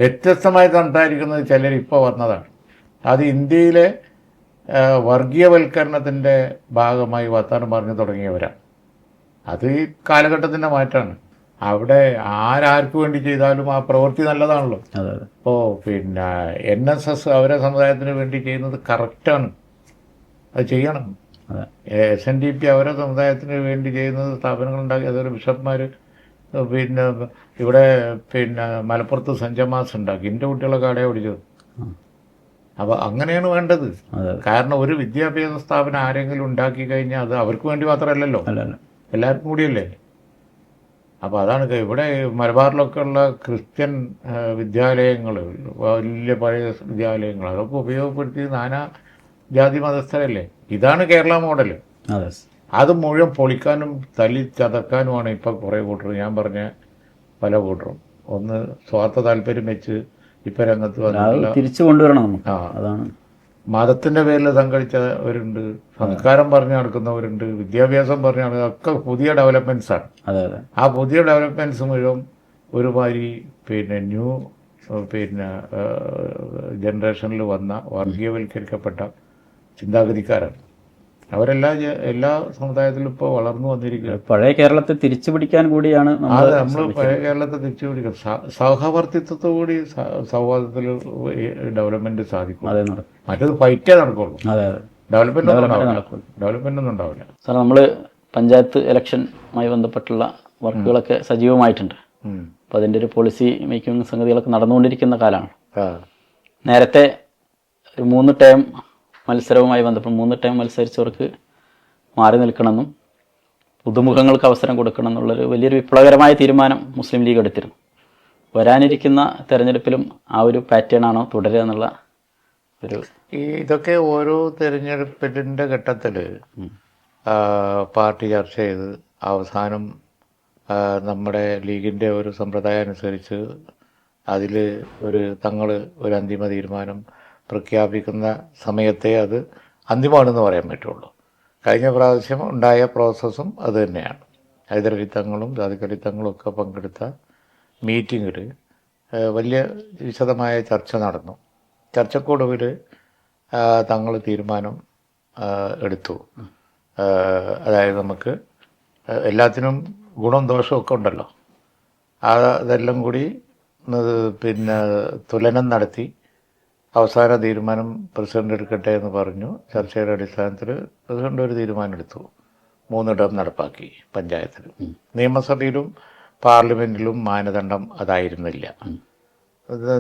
വ്യത്യസ്തമായി സംസാരിക്കുന്നത് ചിലർ ഇപ്പോൾ വന്നതാണ്. അത് ഇന്ത്യയിലെ വർഗീയവൽക്കരണത്തിൻ്റെ ഭാഗമായി വർത്തമാനം പറഞ്ഞു തുടങ്ങിയവരാണ്. അത് ഈ കാലഘട്ടത്തിൻ്റെ മാറ്റമാണ്. അവിടെ ആരാർക്ക് വേണ്ടി ചെയ്താലും ആ പ്രവൃത്തി നല്ലതാണല്ലോ. ഇപ്പോൾ NSS അവരെ സമുദായത്തിന് വേണ്ടി ചെയ്യുന്നത് കറക്റ്റാണ്, അത് ചെയ്യണം. SNDP അവരെ സമുദായത്തിന് വേണ്ടി ചെയ്യുന്നത് സ്ഥാപനങ്ങളുണ്ടാക്കി. അതുപോലെ ബിഷപ്പ്മാർ ഇവിടെ മലപ്പുറത്ത് സെൻറ്റ് ജമാസ് ഉണ്ടാക്കി. എൻ്റെ കുട്ടികളൊക്കെ അവിടെ പഠിച്ചത്. അപ്പോൾ അങ്ങനെയാണ് വേണ്ടത്. കാരണം ഒരു വിദ്യാഭ്യാസ സ്ഥാപനം ആരെങ്കിലും ഉണ്ടാക്കി കഴിഞ്ഞാൽ അത് അവർക്ക് വേണ്ടി മാത്രമല്ലല്ലോ, എല്ലാവർക്കും കൂടിയല്ലേ. അപ്പോൾ അതാണ് ഇവിടെ മലബാറിലൊക്കെ ഉള്ള ക്രിസ്ത്യൻ വിദ്യാലയങ്ങൾ, വലിയ പഴയ വിദ്യാലയങ്ങൾ, അതൊക്കെ ഉപയോഗപ്പെടുത്തി നാനാ ജാതി മതസ്ഥരല്ലേ. ഇതാണ് കേരള മോഡൽ. അത് മുഴുവൻ പൊളിക്കാനും തല്ലി ചതക്കാനുമാണ് ഇപ്പം കുറേ കൂട്ടർ, ഞാൻ പറഞ്ഞ പല കൂട്ടറും. ഒന്ന് സ്വാർത്ഥ താല്പര്യം വെച്ച് ഇപ്പം രംഗത്ത് വന്നില്ല, തിരിച്ചു കൊണ്ടുവരണം. അതാണ് മതത്തിൻ്റെ പേരിൽ സംഘടിച്ചവരുണ്ട്, സംസ്കാരം പറഞ്ഞു നടക്കുന്നവരുണ്ട്, വിദ്യാഭ്യാസം പറഞ്ഞു നടക്കുന്ന ഒക്കെ പുതിയ ഡെവലപ്മെൻറ്റ്സാണ്. ആ പുതിയ ഡെവലപ്മെൻറ്റ്സ് മുഴുവൻ ഒരുമാതിരി ന്യൂ ജനറേഷനിൽ വന്ന വർഗീയവൽക്കരിക്കപ്പെട്ട ചിന്താഗതിക്കാരാണ്. എല്ലാ സമുദായത്തിലും ഇപ്പോൾ വളർന്നു വന്നിരിക്കുക. പഴയ കേരളത്തെ തിരിച്ചു പിടിക്കാൻ കൂടിയാണ് നമ്മൾ പഴയ കേരളത്തെ തിരിച്ചു പിടിക്കുക. സഹവർത്തിത്വത്തോടുകൂടി സൗഹാർദ്ദത്തിൽ ഡെവലപ്മെന്റ് സാധിക്കും. മറ്റത് ഫൈറ്റേ നടക്കുള്ളൂ, ഡെവലപ്മെന്റ് ഒന്നും ഉണ്ടാവില്ല. സാർ, നമ്മൾ പഞ്ചായത്ത് ഇലക്ഷനുമായി ബന്ധപ്പെട്ടുള്ള വർക്കുകളൊക്കെ സജീവമായിട്ടുണ്ട്. അപ്പോൾ അതിൻ്റെ ഒരു പോളിസി മേക്കിംഗ് സംഗതികളൊക്കെ നടന്നുകൊണ്ടിരിക്കുന്ന കാലമാണ്. നേരത്തെ ഒരു 3 ടേം മത്സരവുമായി ബന്ധപ്പെട്ട് 3 ടൈം മത്സരിച്ചവർക്ക് മാറി നിൽക്കണമെന്നും പുതുമുഖങ്ങൾക്ക് അവസരം കൊടുക്കണം എന്നുള്ളൊരു വലിയൊരു വിപ്ലവകരമായ തീരുമാനം മുസ്ലിം ലീഗ് എടുത്തിരുന്നു. വരാനിരിക്കുന്ന തെരഞ്ഞെടുപ്പിലും ആ ഒരു പാറ്റേൺ ആണോ തുടരുക എന്നുള്ള ഒരു ഇതൊക്കെ ഓരോ തിരഞ്ഞെടുപ്പിൻ്റെ ഘട്ടത്തിൽ പാർട്ടി ചർച്ച ചെയ്ത് അവസാനം നമ്മുടെ ലീഗിൻ്റെ ഒരു സമ്പ്രദായം അനുസരിച്ച് അതിൽ തങ്ങൾ ഒരു അന്തിമ തീരുമാനം പ്രഖ്യാപിക്കുന്ന സമയത്തെ അത് അന്തിമമാണെന്ന് പറയാൻ പറ്റുള്ളൂ. കഴിഞ്ഞ പ്രാവശ്യം ഉണ്ടായ പ്രോസസ്സും അത് തന്നെയാണ്. ഹൈദരലി തങ്ങളും സാദിഖലി തങ്ങളും ഒക്കെ പങ്കെടുത്ത മീറ്റിങ്ങിൽ വലിയ വിശദമായ ചർച്ച നടന്നു. ചർച്ചക്കൊടുവിൽ തങ്ങൾ തീരുമാനം എടുത്തു. അതായത് നമുക്ക് എല്ലാത്തിനും ഗുണം ദോഷവും ഒക്കെ ഉണ്ടല്ലോ, അതെല്ലാം കൂടി പിന്നെ തുലനം നടത്തി അവസാന തീരുമാനം പ്രസിഡന്റ് എടുക്കട്ടെ എന്ന് പറഞ്ഞു. ചർച്ചയുടെ അടിസ്ഥാനത്തിൽ പ്രസിഡന്റ് ഒരു തീരുമാനം എടുത്തു. 3 ടേം നടപ്പാക്കി പഞ്ചായത്തിൽ. നിയമസഭയിലും പാർലമെൻറ്റിലും മാനദണ്ഡം അതായിരുന്നില്ല.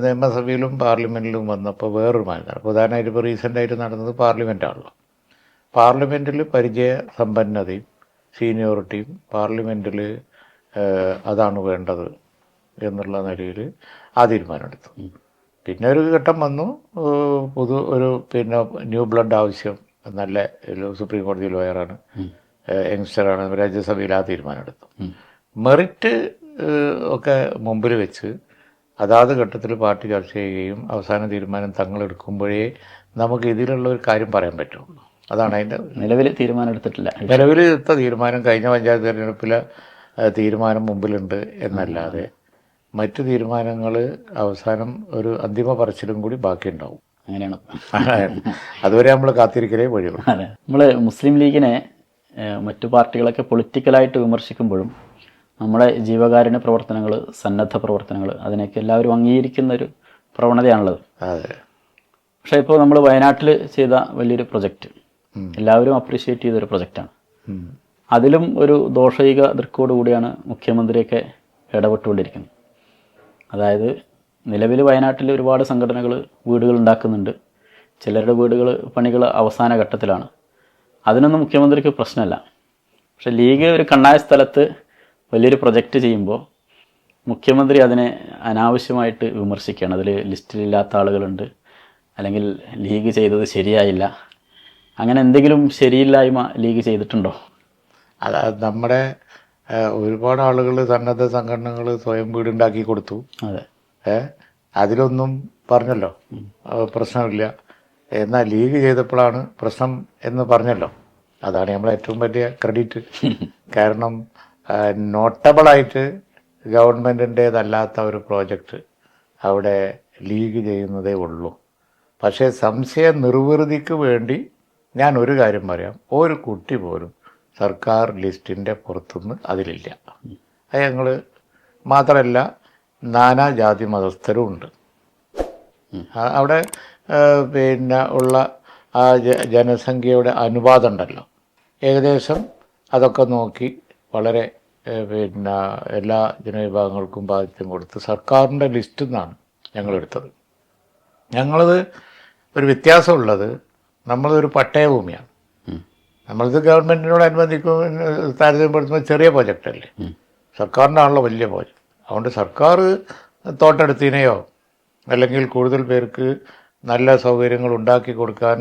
നിയമസഭയിലും പാർലമെൻറ്റിലും വന്നപ്പോൾ വേറൊരു മാനദണ്ഡം. ഉദാഹരണമായിട്ട് ഇപ്പോൾ റീസെൻ്റായിട്ട് നടന്നത് പാർലമെൻറ്റാണല്ലോ. പാർലമെൻറ്റിൽ പരിചയ സമ്പന്നതയും സീനിയോറിറ്റിയും പാർലമെൻറ്റിൽ അതാണ് വേണ്ടത് എന്നുള്ള നിലയിൽ ആ തീരുമാനമെടുത്തു. പിന്നെ ഒരു ഘട്ടം വന്നു, പിന്നെ ന്യൂ ബ്ലഡ് ആവശ്യം, നല്ല സുപ്രീം കോടതി ലോയറാണ്, യങ്സ്റ്ററാണ്, രാജ്യസഭയിൽ ആ തീരുമാനമെടുത്തു. മെറിറ്റ് ഒക്കെ മുമ്പിൽ വെച്ച് അതാത് ഘട്ടത്തിൽ പാർട്ടി ചർച്ച ചെയ്യുകയും അവസാന തീരുമാനം തങ്ങളെടുക്കുമ്പോഴേ നമുക്ക് ഇതിലുള്ള ഒരു കാര്യം പറയാൻ പറ്റുള്ളൂ. അതാണ് അതിൻ്റെ നിലവിൽ തീരുമാനം എടുത്തിട്ടില്ല. നിലവിൽ എടുത്ത തീരുമാനം കഴിഞ്ഞ പഞ്ചായത്ത് തിരഞ്ഞെടുപ്പിലെ തീരുമാനം മുമ്പിലുണ്ട് എന്നല്ലാതെ മറ്റു തീരുമാനങ്ങൾ അവസാനം ഒരു അന്തിമ പറച്ചിലും കൂടി ബാക്കിയുണ്ടാവും. അങ്ങനെയാണ്. അതുവരെ നമ്മൾ കാത്തിരിക്കലേ വഴിയുള്ളൂ. അതെ, നമ്മൾ മുസ്ലിം ലീഗിനെ മറ്റു പാർട്ടികളൊക്കെ പൊളിറ്റിക്കലായിട്ട് വിമർശിക്കുമ്പോഴും നമ്മുടെ ജീവകാരുണ്യ പ്രവർത്തനങ്ങൾ, സന്നദ്ധ പ്രവർത്തനങ്ങൾ, അതിനൊക്കെ എല്ലാവരും അംഗീകരിക്കുന്ന ഒരു പ്രവണതയാണുള്ളത്. അതെ. പക്ഷേ ഇപ്പോൾ നമ്മൾ വയനാട്ടിൽ ചെയ്ത വലിയൊരു പ്രൊജക്റ്റ് എല്ലാവരും അപ്രീഷിയേറ്റ് ചെയ്തൊരു പ്രൊജക്റ്റാണ്. അതിലും ഒരു ദോഷൈക ദൃക്കോടുകൂടിയാണ് മുഖ്യമന്ത്രിയൊക്കെ ഇടപെട്ടുകൊണ്ടിരിക്കുന്നത്. അതായത് നിലവിൽ വയനാട്ടിൽ ഒരുപാട് സംഘടനകൾ വീടുകൾ ഉണ്ടാക്കുന്നുണ്ട്. ചിലരുടെ പണികൾ അവസാന ഘട്ടത്തിലാണ്. അതിനൊന്നും മുഖ്യമന്ത്രിക്ക് പ്രശ്നമല്ല. പക്ഷെ ലീഗ് ഒരു കണ്ണായ സ്ഥലത്ത് വലിയൊരു പ്രൊജക്റ്റ് ചെയ്യുമ്പോൾ മുഖ്യമന്ത്രി അതിനെ അനാവശ്യമായിട്ട് വിമർശിക്കുകയാണ്. അതിൽ ലിസ്റ്റിലില്ലാത്ത ആളുകളുണ്ട്, അല്ലെങ്കിൽ ലീഗ് ചെയ്തത് ശരിയായില്ല, അങ്ങനെ എന്തെങ്കിലും ശരിയില്ലായ്മ ലീഗ് ചെയ്തിട്ടുണ്ടോ? അത് നമ്മുടെ ഒരുപാട് ആളുകൾ, സന്നദ്ധ സംഘടനകൾ സ്വയം വീടുണ്ടാക്കി കൊടുത്തു. അതെ. അതിലൊന്നും പറഞ്ഞല്ലോ പ്രശ്നമില്ല. എന്നാൽ ലീഗ് ചെയ്തപ്പോഴാണ് പ്രശ്നം എന്ന് പറഞ്ഞല്ലോ. അതാണ് നമ്മളെ ഏറ്റവും വലിയ ക്രെഡിറ്റ്. കാരണം നോട്ടബിളായിട്ട് ഗവൺമെൻറ്റിൻ്റേതല്ലാത്ത ഒരു പ്രോജക്റ്റ് അവിടെ ലീഗ് ചെയ്യുന്നതേ ഉള്ളൂ. പക്ഷേ സംശയ നിർവൃതിക്ക് വേണ്ടി ഞാൻ ഒരു കാര്യം പറയാം, ഒരു കുട്ടി പോലും സർക്കാർ ലിസ്റ്റിൻ്റെ പുറത്തുനിന്ന് അതിലില്ല. അത് ഞങ്ങൾ മാത്രമല്ല, നാനാജാതി മതസ്ഥരും ഉണ്ട് അവിടെ. പിന്നെ ഉള്ള ആ ജനസംഖ്യയുടെ അനുപാതം ഉണ്ടല്ലോ, ഏകദേശം അതൊക്കെ നോക്കി വളരെ പിന്നെ എല്ലാ ജനവിഭാഗങ്ങൾക്കും ബാധ്യത കൊടുത്ത് സർക്കാരിൻ്റെ ലിസ്റ്റിൽ നിന്നാണ് ഞങ്ങളെടുത്തത്. ഞങ്ങളത് ഒരു വ്യത്യാസമുള്ളത്, നമ്മളതൊരു പട്ടയഭൂമിയാണ്. നമ്മളിത് ഗവൺമെൻറ്റിനോടനുബന്ധിക്കും താരതമ്യപ്പെടുത്തുമ്പോൾ ചെറിയ പ്രോജക്റ്റല്ലേ, സർക്കാരിൻ്റെ ആണല്ലോ വലിയ പ്രോജക്റ്റ്. അതുകൊണ്ട് സർക്കാർ തോട്ടെടുത്തിനെയോ അല്ലെങ്കിൽ കൂടുതൽ പേർക്ക് നല്ല സൗകര്യങ്ങൾ ഉണ്ടാക്കി കൊടുക്കാൻ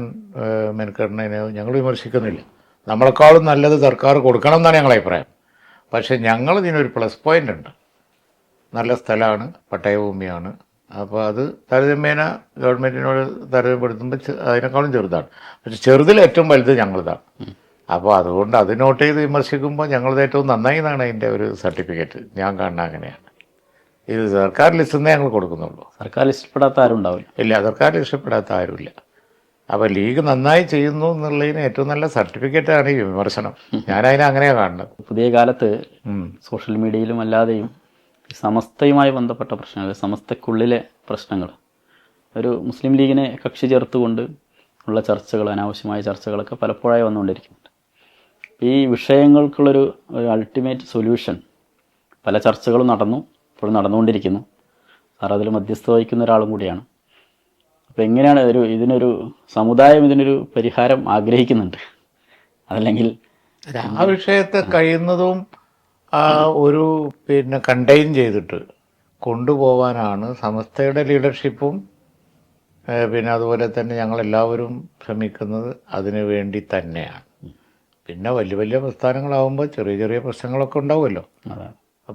മെനക്കെടുന്നതിനെയോ ഞങ്ങൾ വിമർശിക്കുന്നില്ല. നമ്മളെക്കാളും നല്ലത് സർക്കാർ കൊടുക്കണം എന്നാണ് ഞങ്ങളുടെ അഭിപ്രായം. പക്ഷേ ഞങ്ങളിതിനൊരു പ്ലസ് പോയിൻ്റ് ഉണ്ട്, നല്ല സ്ഥലമാണ്, പട്ടയഭൂമിയാണ്. അപ്പോൾ അത് താരതമ്യേന ഗവൺമെൻറ്റിനോട് താരതമ്യപ്പെടുത്തുമ്പോൾ അതിനേക്കാളും ചെറുതാണ്. പക്ഷെ ചെറുതിൽ ഏറ്റവും വലുത് ഞങ്ങളിതാണ്. അപ്പോൾ അതുകൊണ്ട് അത് നോട്ട് ചെയ്ത് വിമർശിക്കുമ്പോൾ ഞങ്ങളത് ഏറ്റവും നന്നായി എന്നാണ് അതിൻ്റെ ഒരു സർട്ടിഫിക്കറ്റ് ഞാൻ കാണുന്നത്. അങ്ങനെയാണ്. ഇത് സർക്കാർ ലിസ്റ്റിൽ നിന്നേ ഞങ്ങൾ കൊടുക്കുന്നുള്ളൂ. സർക്കാർ ലിസ്റ്റിൽപ്പെടാത്ത ആരും ഉണ്ടാവില്ല. ഇല്ല, സർക്കാർ ലിസ്റ്റിൽപ്പെടാത്ത ആരുമില്ല. അപ്പോൾ ലീഗ് നന്നായി ചെയ്യുന്നു എന്നുള്ളതിന് ഏറ്റവും നല്ല സർട്ടിഫിക്കറ്റാണ് ഈ വിമർശനം. ഞാനതിനെ അങ്ങനെയാണ് കാണുന്നത്. പുതിയ കാലത്ത് സോഷ്യൽ മീഡിയയിലും അല്ലാതെയും സമസ്തയുമായി ബന്ധപ്പെട്ട പ്രശ്നങ്ങൾ, സമസ്തക്കുള്ളിലെ പ്രശ്നങ്ങൾ, ഒരു മുസ്ലിം ലീഗിനെ കക്ഷി ചേർത്തുകൊണ്ട് ഉള്ള ചർച്ചകൾ, അനാവശ്യമായ ചർച്ചകളൊക്കെ പലപ്പോഴായി വന്നുകൊണ്ടിരിക്കുന്നുണ്ട്. ഈ വിഷയങ്ങൾക്കുള്ളൊരു അൾട്ടിമേറ്റ് സൊല്യൂഷൻ, പല ചർച്ചകളും നടന്നു, ഇപ്പോഴും നടന്നുകൊണ്ടിരിക്കുന്നു. സാർ അതിൽ മധ്യസ്ഥ വഹിക്കുന്ന ഒരാളും കൂടിയാണ്. അപ്പോൾ എങ്ങനെയാണ് ഇതിനൊരു സമുദായം ഇതിനൊരു പരിഹാരം ആഗ്രഹിക്കുന്നുണ്ട്, അതല്ലെങ്കിൽ ആ വിഷയത്തെ കഴിയുന്നതും ഒരു കണ്ടെയ്ൻ ചെയ്തിട്ട് കൊണ്ടുപോകാനാണ് സമസ്തയുടെ ലീഡർഷിപ്പും അതുപോലെ തന്നെ ഞങ്ങളെല്ലാവരും ശ്രമിക്കുന്നത് അതിനു വേണ്ടി തന്നെയാണ്. പിന്നെ വലിയ വലിയ പ്രസ്ഥാനങ്ങളാവുമ്പോൾ ചെറിയ ചെറിയ പ്രശ്നങ്ങളൊക്കെ ഉണ്ടാവുമല്ലോ,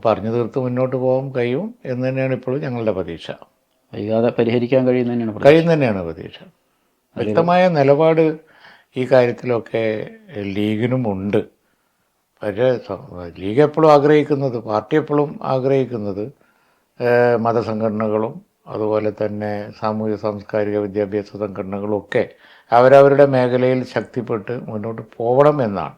പറഞ്ഞു തീർത്ത് മുന്നോട്ട് പോകാൻ കഴിയും എന്ന് തന്നെയാണ് ഇപ്പോഴും ഞങ്ങളുടെ പ്രതീക്ഷ. വൈകാതെ പരിഹരിക്കാൻ കഴിയുന്നതന്നെയാണ് പ്രതീക്ഷ. വ്യക്തമായ നിലപാട് ഈ കാര്യത്തിലൊക്കെ ലീഗിനും ഉണ്ട്. പക്ഷേ ലീഗ് എപ്പോഴും ആഗ്രഹിക്കുന്നത്, പാർട്ടി എപ്പോഴും ആഗ്രഹിക്കുന്നത് മതസംഘടനകളും അതുപോലെ തന്നെ സാമൂഹിക സാംസ്കാരിക വിദ്യാഭ്യാസ സംഘടനകളും ഒക്കെ അവരവരുടെ മേഖലയിൽ ശക്തിപ്പെട്ട് മുന്നോട്ട് പോകണം എന്നാണ്.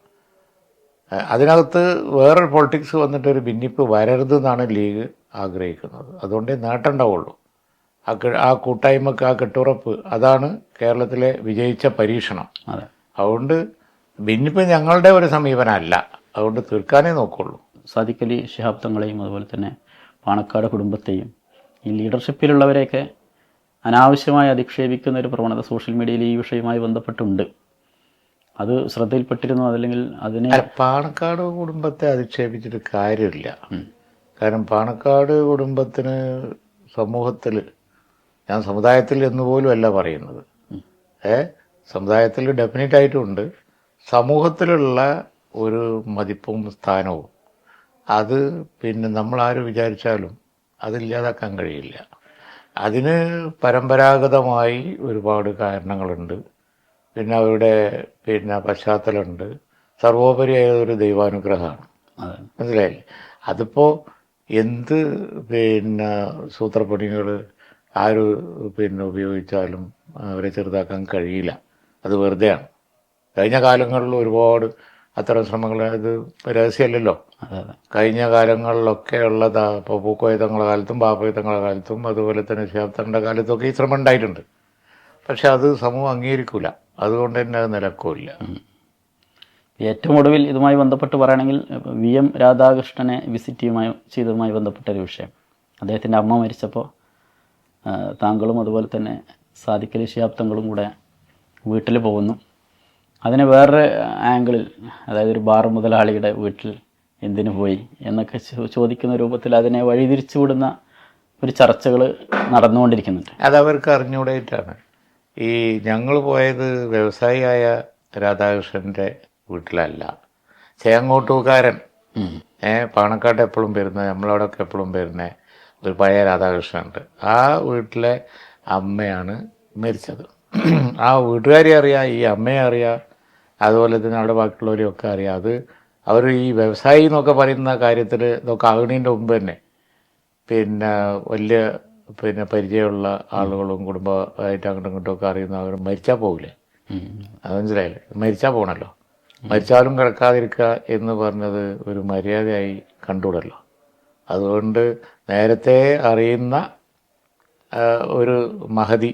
അതിനകത്ത് വേറൊരു പൊളിറ്റിക്സ് വന്നിട്ടൊരു ഭിന്നിപ്പ് വരരുതെന്നാണ് ലീഗ് ആഗ്രഹിക്കുന്നത്. അതുകൊണ്ടേ നേട്ടമുണ്ടാവുള്ളൂ. ആ കൂട്ടായ്മക്ക് ആ കെട്ടുറപ്പ് അതാണ് കേരളത്തിലെ വിജയിച്ച പരീക്ഷണം. അതുകൊണ്ട് ഭിന്നിപ്പ് ഞങ്ങളുടെ ഒരു സമീപനമല്ല, അതുകൊണ്ട് തീർക്കാനേ നോക്കുള്ളൂ. സാദിഖ് അലി ശിഹാബ് തങ്ങളെയും അതുപോലെ തന്നെ പാണക്കാട് കുടുംബത്തെയും ഈ ലീഡർഷിപ്പിലുള്ളവരെയൊക്കെ അനാവശ്യമായി അധിക്ഷേപിക്കുന്ന ഒരു പ്രവണത സോഷ്യൽ മീഡിയയിൽ ഈ വിഷയവുമായി ബന്ധപ്പെട്ടുണ്ട്. അത് ശ്രദ്ധയിൽപ്പെട്ടിരുന്നു? അതല്ലെങ്കിൽ അതിനെ പാണക്കാട് കുടുംബത്തെ അധിക്ഷേപിച്ചിട്ട് കാര്യമില്ല. കാരണം പാണക്കാട് കുടുംബത്തിന് സമൂഹത്തിൽ, ഞാൻ സമുദായത്തിൽ എന്നുപോലും അല്ല പറയുന്നത്, സമുദായത്തിൽ ഡെഫിനറ്റായിട്ടുമുണ്ട്, സമൂഹത്തിലുള്ള ഒരു മതിപ്പും സ്ഥാനവും അത് നമ്മളാരും വിചാരിച്ചാലും അതില്ലാതാക്കാൻ കഴിയില്ല. അതിന് പരമ്പരാഗതമായി ഒരുപാട് കാരണങ്ങളുണ്ട്. അവരുടെ പശ്ചാത്തലമുണ്ട്. സർവോപരിയായ ഒരു ദൈവാനുഗ്രഹമാണ്. മനസ്സിലായില്ലേ? അതിപ്പോൾ എന്ത് സൂത്രപ്പണികൾ ആര് ഉപയോഗിച്ചാലും അവരെ ചെറുതാക്കാൻ കഴിയില്ല. അത് വെറുതെയാണ്. കഴിഞ്ഞ കാലങ്ങളിൽ ഒരുപാട് അത്തരം ശ്രമങ്ങൾ, ഇത് രഹസ്യമല്ലല്ലോ, കഴിഞ്ഞ കാലങ്ങളിലൊക്കെ ഉള്ളതാ. ഇപ്പോൾ പൂക്കോയ തങ്ങളുടെ കാലത്തും ബാപ്പോയ തങ്ങളുടെ കാലത്തും അതുപോലെ തന്നെ ശിഹാബ് തങ്ങളുടെ കാലത്തൊക്കെ ഈ ശ്രമം ഉണ്ടായിട്ടുണ്ട്. പക്ഷെ അത് സമൂഹം അംഗീകരിക്കില്ല. അതുകൊണ്ട് തന്നെ അത് നിലക്കില്ല. ഏറ്റവും ഒടുവിൽ ഇതുമായി ബന്ധപ്പെട്ട് പറയുകയാണെങ്കിൽ VM രാധാകൃഷ്ണനെ വിസിറ്റ് ചെയ്തതുമായി ബന്ധപ്പെട്ട ഒരു വിഷയം, അദ്ദേഹത്തിൻ്റെ അമ്മ മരിച്ചപ്പോൾ താങ്കളും അതുപോലെ തന്നെ സാദിഖ് അലി ശിഹാബ് തങ്ങളും കൂടെ വീട്ടിൽ പോകുന്നു. അതിന് വേറൊരു ആംഗിളിൽ, അതായത് ഒരു ബാർ മുതലാളിയുടെ വീട്ടിൽ എന്തിനു പോയി എന്നൊക്കെ ചോദിക്കുന്ന രൂപത്തിൽ അതിനെ വഴിതിരിച്ചു വിടുന്ന ഒരു ചർച്ചകൾ നടന്നുകൊണ്ടിരിക്കുന്നുണ്ട്. അതവർക്ക് അറിഞ്ഞുകൂടായിട്ടാണ്. ഈ ഞങ്ങൾ പോയത് വ്യവസായിയായ രാധാകൃഷ്ണൻ്റെ വീട്ടിലല്ല, ചേങ്ങോട്ടൂക്കാരൻ, പാണക്കാട്ട് എപ്പോഴും വരുന്നത്, നമ്മളവിടെയൊക്കെ എപ്പോഴും വരുന്ന ഒരു പഴയ രാധാകൃഷ്ണനുണ്ട്. ആ വീട്ടിലെ അമ്മയാണ് മരിച്ചത്. ആ വീട്ടുകാരെ അറിയാം, ഈ അമ്മയെ അറിയാം, അതുപോലെ തന്നെ അവിടെ ബാക്കിയുള്ളവരെയൊക്കെ അറിയാം. അത് അവർ ഈ വ്യവസായി എന്നൊക്കെ പറയുന്ന കാര്യത്തിൽ ഇതൊക്കെ ആകുന്നതിൻ്റെ മുമ്പ് തന്നെ വലിയ പരിചയമുള്ള ആളുകളും കുടുംബമായിട്ട് അങ്ങോട്ടും ഇങ്ങോട്ടുമൊക്കെ അറിയുന്ന അവർ മരിച്ചാൽ പോകില്ലേ? അത് മനസ്സിലായില്ലേ? മരിച്ചാൽ പോകണമല്ലോ. മരിച്ചാലും കിടക്കാതിരിക്കുക എന്ന് പറഞ്ഞത് ഒരു മര്യാദയായി കണ്ടുകൂടല്ലോ. അതുകൊണ്ട് നേരത്തെ അറിയുന്ന ഒരു മഹതി,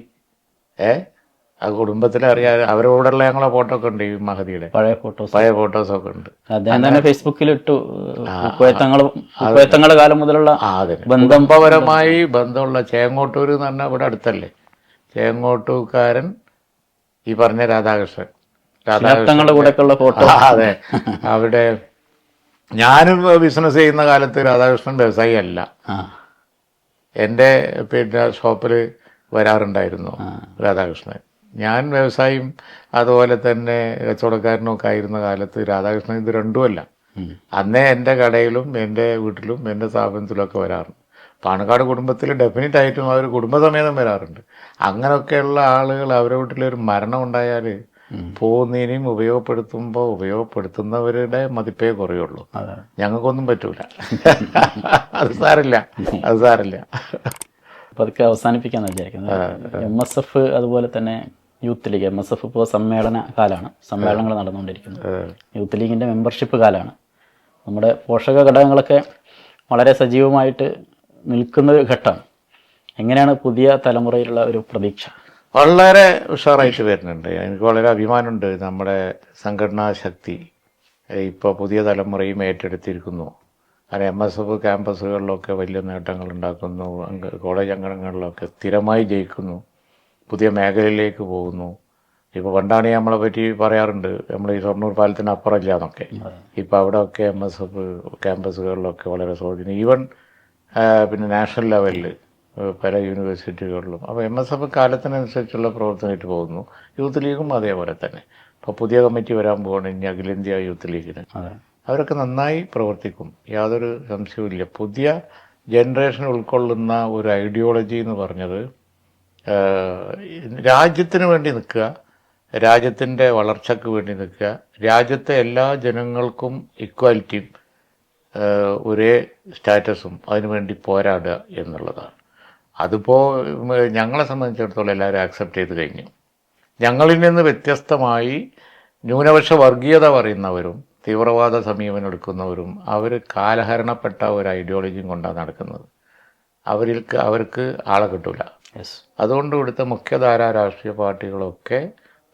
ആ കുടുംബത്തിലെ അറിയാൻ അവരോടുള്ള ഞങ്ങളെ ഫോട്ടോ ഒക്കെ ഉണ്ട്. ഈ മഹതിയുടെ പഴയ ഫോട്ടോസൊക്കെ ഉണ്ട്. ഫേസ്ബുക്കിൽ ഇട്ടു. കാലം മുതലുള്ള കുടുംബപരമായി ബന്ധമുള്ള ചേങ്ങോട്ടൂർ എന്ന് പറഞ്ഞാൽ ഇവിടെ അടുത്തല്ലേ, ചേങ്ങോട്ടൂക്കാരൻ ഈ പറഞ്ഞ രാധാകൃഷ്ണൻ. ഫോട്ടോ. അതെ, അവിടെ ഞാനും ബിസിനസ് ചെയ്യുന്ന കാലത്ത് രാധാകൃഷ്ണൻ വ്യവസായി അല്ല. എൻ്റെ ഷോപ്പിൽ വരാറുണ്ടായിരുന്നു രാധാകൃഷ്ണൻ. ഞാൻ വ്യവസായിയും അതുപോലെ തന്നെ കച്ചവടക്കാരനും ഒക്കെ ആയിരുന്ന കാലത്ത് രാധാകൃഷ്ണൻ ഇത് രണ്ടുമല്ല. അന്നേ എൻ്റെ കടയിലും എൻ്റെ വീട്ടിലും എൻ്റെ സ്ഥാപനത്തിലൊക്കെ വരാറുണ്ട്. പാണക്കാട് കുടുംബത്തിൽ ഡെഫിനറ്റായിട്ടും അവർ കുടുംബസമേതം വരാറുണ്ട്. അങ്ങനെയൊക്കെയുള്ള ആളുകൾ അവരുടെ വീട്ടിലൊരു മരണം ഉണ്ടായാൽ പോകുന്നതിനും ഉപയോഗപ്പെടുത്തുന്നവരുടെ മതിപ്പേ കുറയുള്ളൂ. ഞങ്ങൾക്കൊന്നും പറ്റൂല. അത് സാരില്ല. അപ്പോൾ അതൊക്കെ അവസാനിപ്പിക്കാന്ന് വിചാരിക്കുന്നത്. MSF അതുപോലെ തന്നെ യൂത്ത് ലീഗ്, MSF ഇപ്പോൾ സമ്മേളന കാലമാണ്, സമ്മേളനങ്ങൾ നടന്നുകൊണ്ടിരിക്കുന്നത്. യൂത്ത് ലീഗിൻ്റെ മെമ്പർഷിപ്പ് കാലമാണ്. നമ്മുടെ പോഷക ഘടകങ്ങളൊക്കെ വളരെ സജീവമായിട്ട് നിൽക്കുന്ന ഒരു ഘട്ടമാണ്. എങ്ങനെയാണ് പുതിയ തലമുറയിലുള്ള ഒരു പ്രതീക്ഷ? വളരെ ഉഷാറായിട്ട് വരുന്നുണ്ട്. എനിക്ക് വളരെ അഭിമാനമുണ്ട്. നമ്മുടെ സംഘടനാ ശക്തി ഇപ്പോൾ പുതിയ തലമുറയും ഏറ്റെടുത്തിരിക്കുന്നു. കാരണം MSF ക്യാമ്പസുകളിലൊക്കെ വലിയ നേട്ടങ്ങൾ ഉണ്ടാക്കുന്നു, കോളേജ് അംഗങ്ങളിലൊക്കെ സ്ഥിരമായി ജയിക്കുന്നു, പുതിയ മേഖലയിലേക്ക് പോകുന്നു. ഇപ്പോൾ പണ്ടാണെങ്കിൽ നമ്മളെ പറ്റി പറയാറുണ്ട്, നമ്മൾ ഈ ഷൊർണൂർ പാലത്തിന് അപ്പുറമില്ല എന്നൊക്കെ. ഇപ്പോൾ അവിടെയൊക്കെ MSF ക്യാമ്പസുകളിലൊക്കെ വളരെ സ്വാധീനം, ഈവൻ പിന്നെ നാഷണൽ ലെവലിൽ പല യൂണിവേഴ്സിറ്റികളിലും. അപ്പോൾ MSF കാലത്തിനനുസരിച്ചുള്ള പ്രവർത്തനമായിട്ട് പോകുന്നു. യൂത്ത് ലീഗും അതേപോലെ തന്നെ. ഇപ്പോൾ പുതിയ കമ്മിറ്റി വരാൻ പോവാണ് ഇനി അഖിലേന്ത്യാ യൂത്ത് ലീഗിന്. അവരൊക്കെ നന്നായി പ്രവർത്തിക്കും, യാതൊരു സംശയവുമില്ല. പുതിയ ജനറേഷൻ ഉൾക്കൊള്ളുന്ന ഒരു ഐഡിയോളജി എന്ന് പറഞ്ഞത് രാജ്യത്തിന് വേണ്ടി നിൽക്കുക, രാജ്യത്തിൻ്റെ വളർച്ചയ്ക്ക് വേണ്ടി നിൽക്കുക, രാജ്യത്തെ എല്ലാ ജനങ്ങൾക്കും ഇക്വാലിറ്റിയും ഒരേ സ്റ്റാറ്റസും അതിനുവേണ്ടി പോരാടുക എന്നുള്ളതാണ്. അതിപ്പോൾ ഞങ്ങളെ സംബന്ധിച്ചിടത്തോളം എല്ലാവരും ആക്സെപ്റ്റ് ചെയ്ത് കഴിഞ്ഞു. ഞങ്ങളിൽ നിന്ന് വ്യത്യസ്തമായി ന്യൂനപക്ഷ വർഗീയത പറയുന്നവരും തീവ്രവാദ സമീപനം എടുക്കുന്നവരും അവർ കാലഹരണപ്പെട്ട ഒരു ഐഡിയോളജിയും കൊണ്ടാണ് നടക്കുന്നത്. അവർക്ക് ആളെ കിട്ടില്ല. അതുകൊണ്ട് ഇവിടുത്തെ മുഖ്യധാരാ രാഷ്ട്രീയ പാർട്ടികളൊക്കെ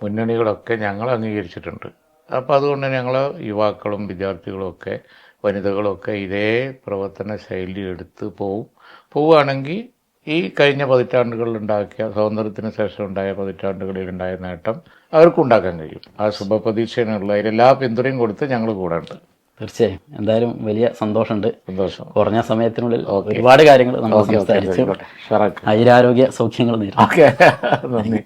മുന്നണികളൊക്കെ ഞങ്ങൾ അംഗീകരിച്ചിട്ടുണ്ട്. അപ്പോൾ അതുകൊണ്ട് ഞങ്ങൾ യുവാക്കളും വിദ്യാർത്ഥികളും ഒക്കെ വനിതകളൊക്കെ ഇതേ പ്രവർത്തന ശൈലി എടുത്ത് പോവുകയാണെങ്കിൽ ഈ കഴിഞ്ഞ പതിറ്റാണ്ടുകളിലുണ്ടാക്കിയ, സ്വാതന്ത്ര്യത്തിന് ശേഷം ഉണ്ടായ പതിറ്റാണ്ടുകളിലുണ്ടായ നേട്ടം അവർക്കുണ്ടാക്കാൻ കഴിയും. ആ ശുഭപ്രതീക്ഷയുള്ള എല്ലാ പിന്തുണയും കൊടുത്ത് ഞങ്ങൾ കൂടെ ഉണ്ട്. തീർച്ചയായും. എന്തായാലും വലിയ സന്തോഷമുണ്ട്. സന്തോഷം. കുറഞ്ഞ സമയത്തിനുള്ളിൽ ഒരുപാട് കാര്യങ്ങൾ നമ്മൾ സംസാരിച്ചു. ആയുരാരോഗ്യ സൗഖ്യങ്ങൾ നേരിടും. ഓക്കെ, നന്ദി.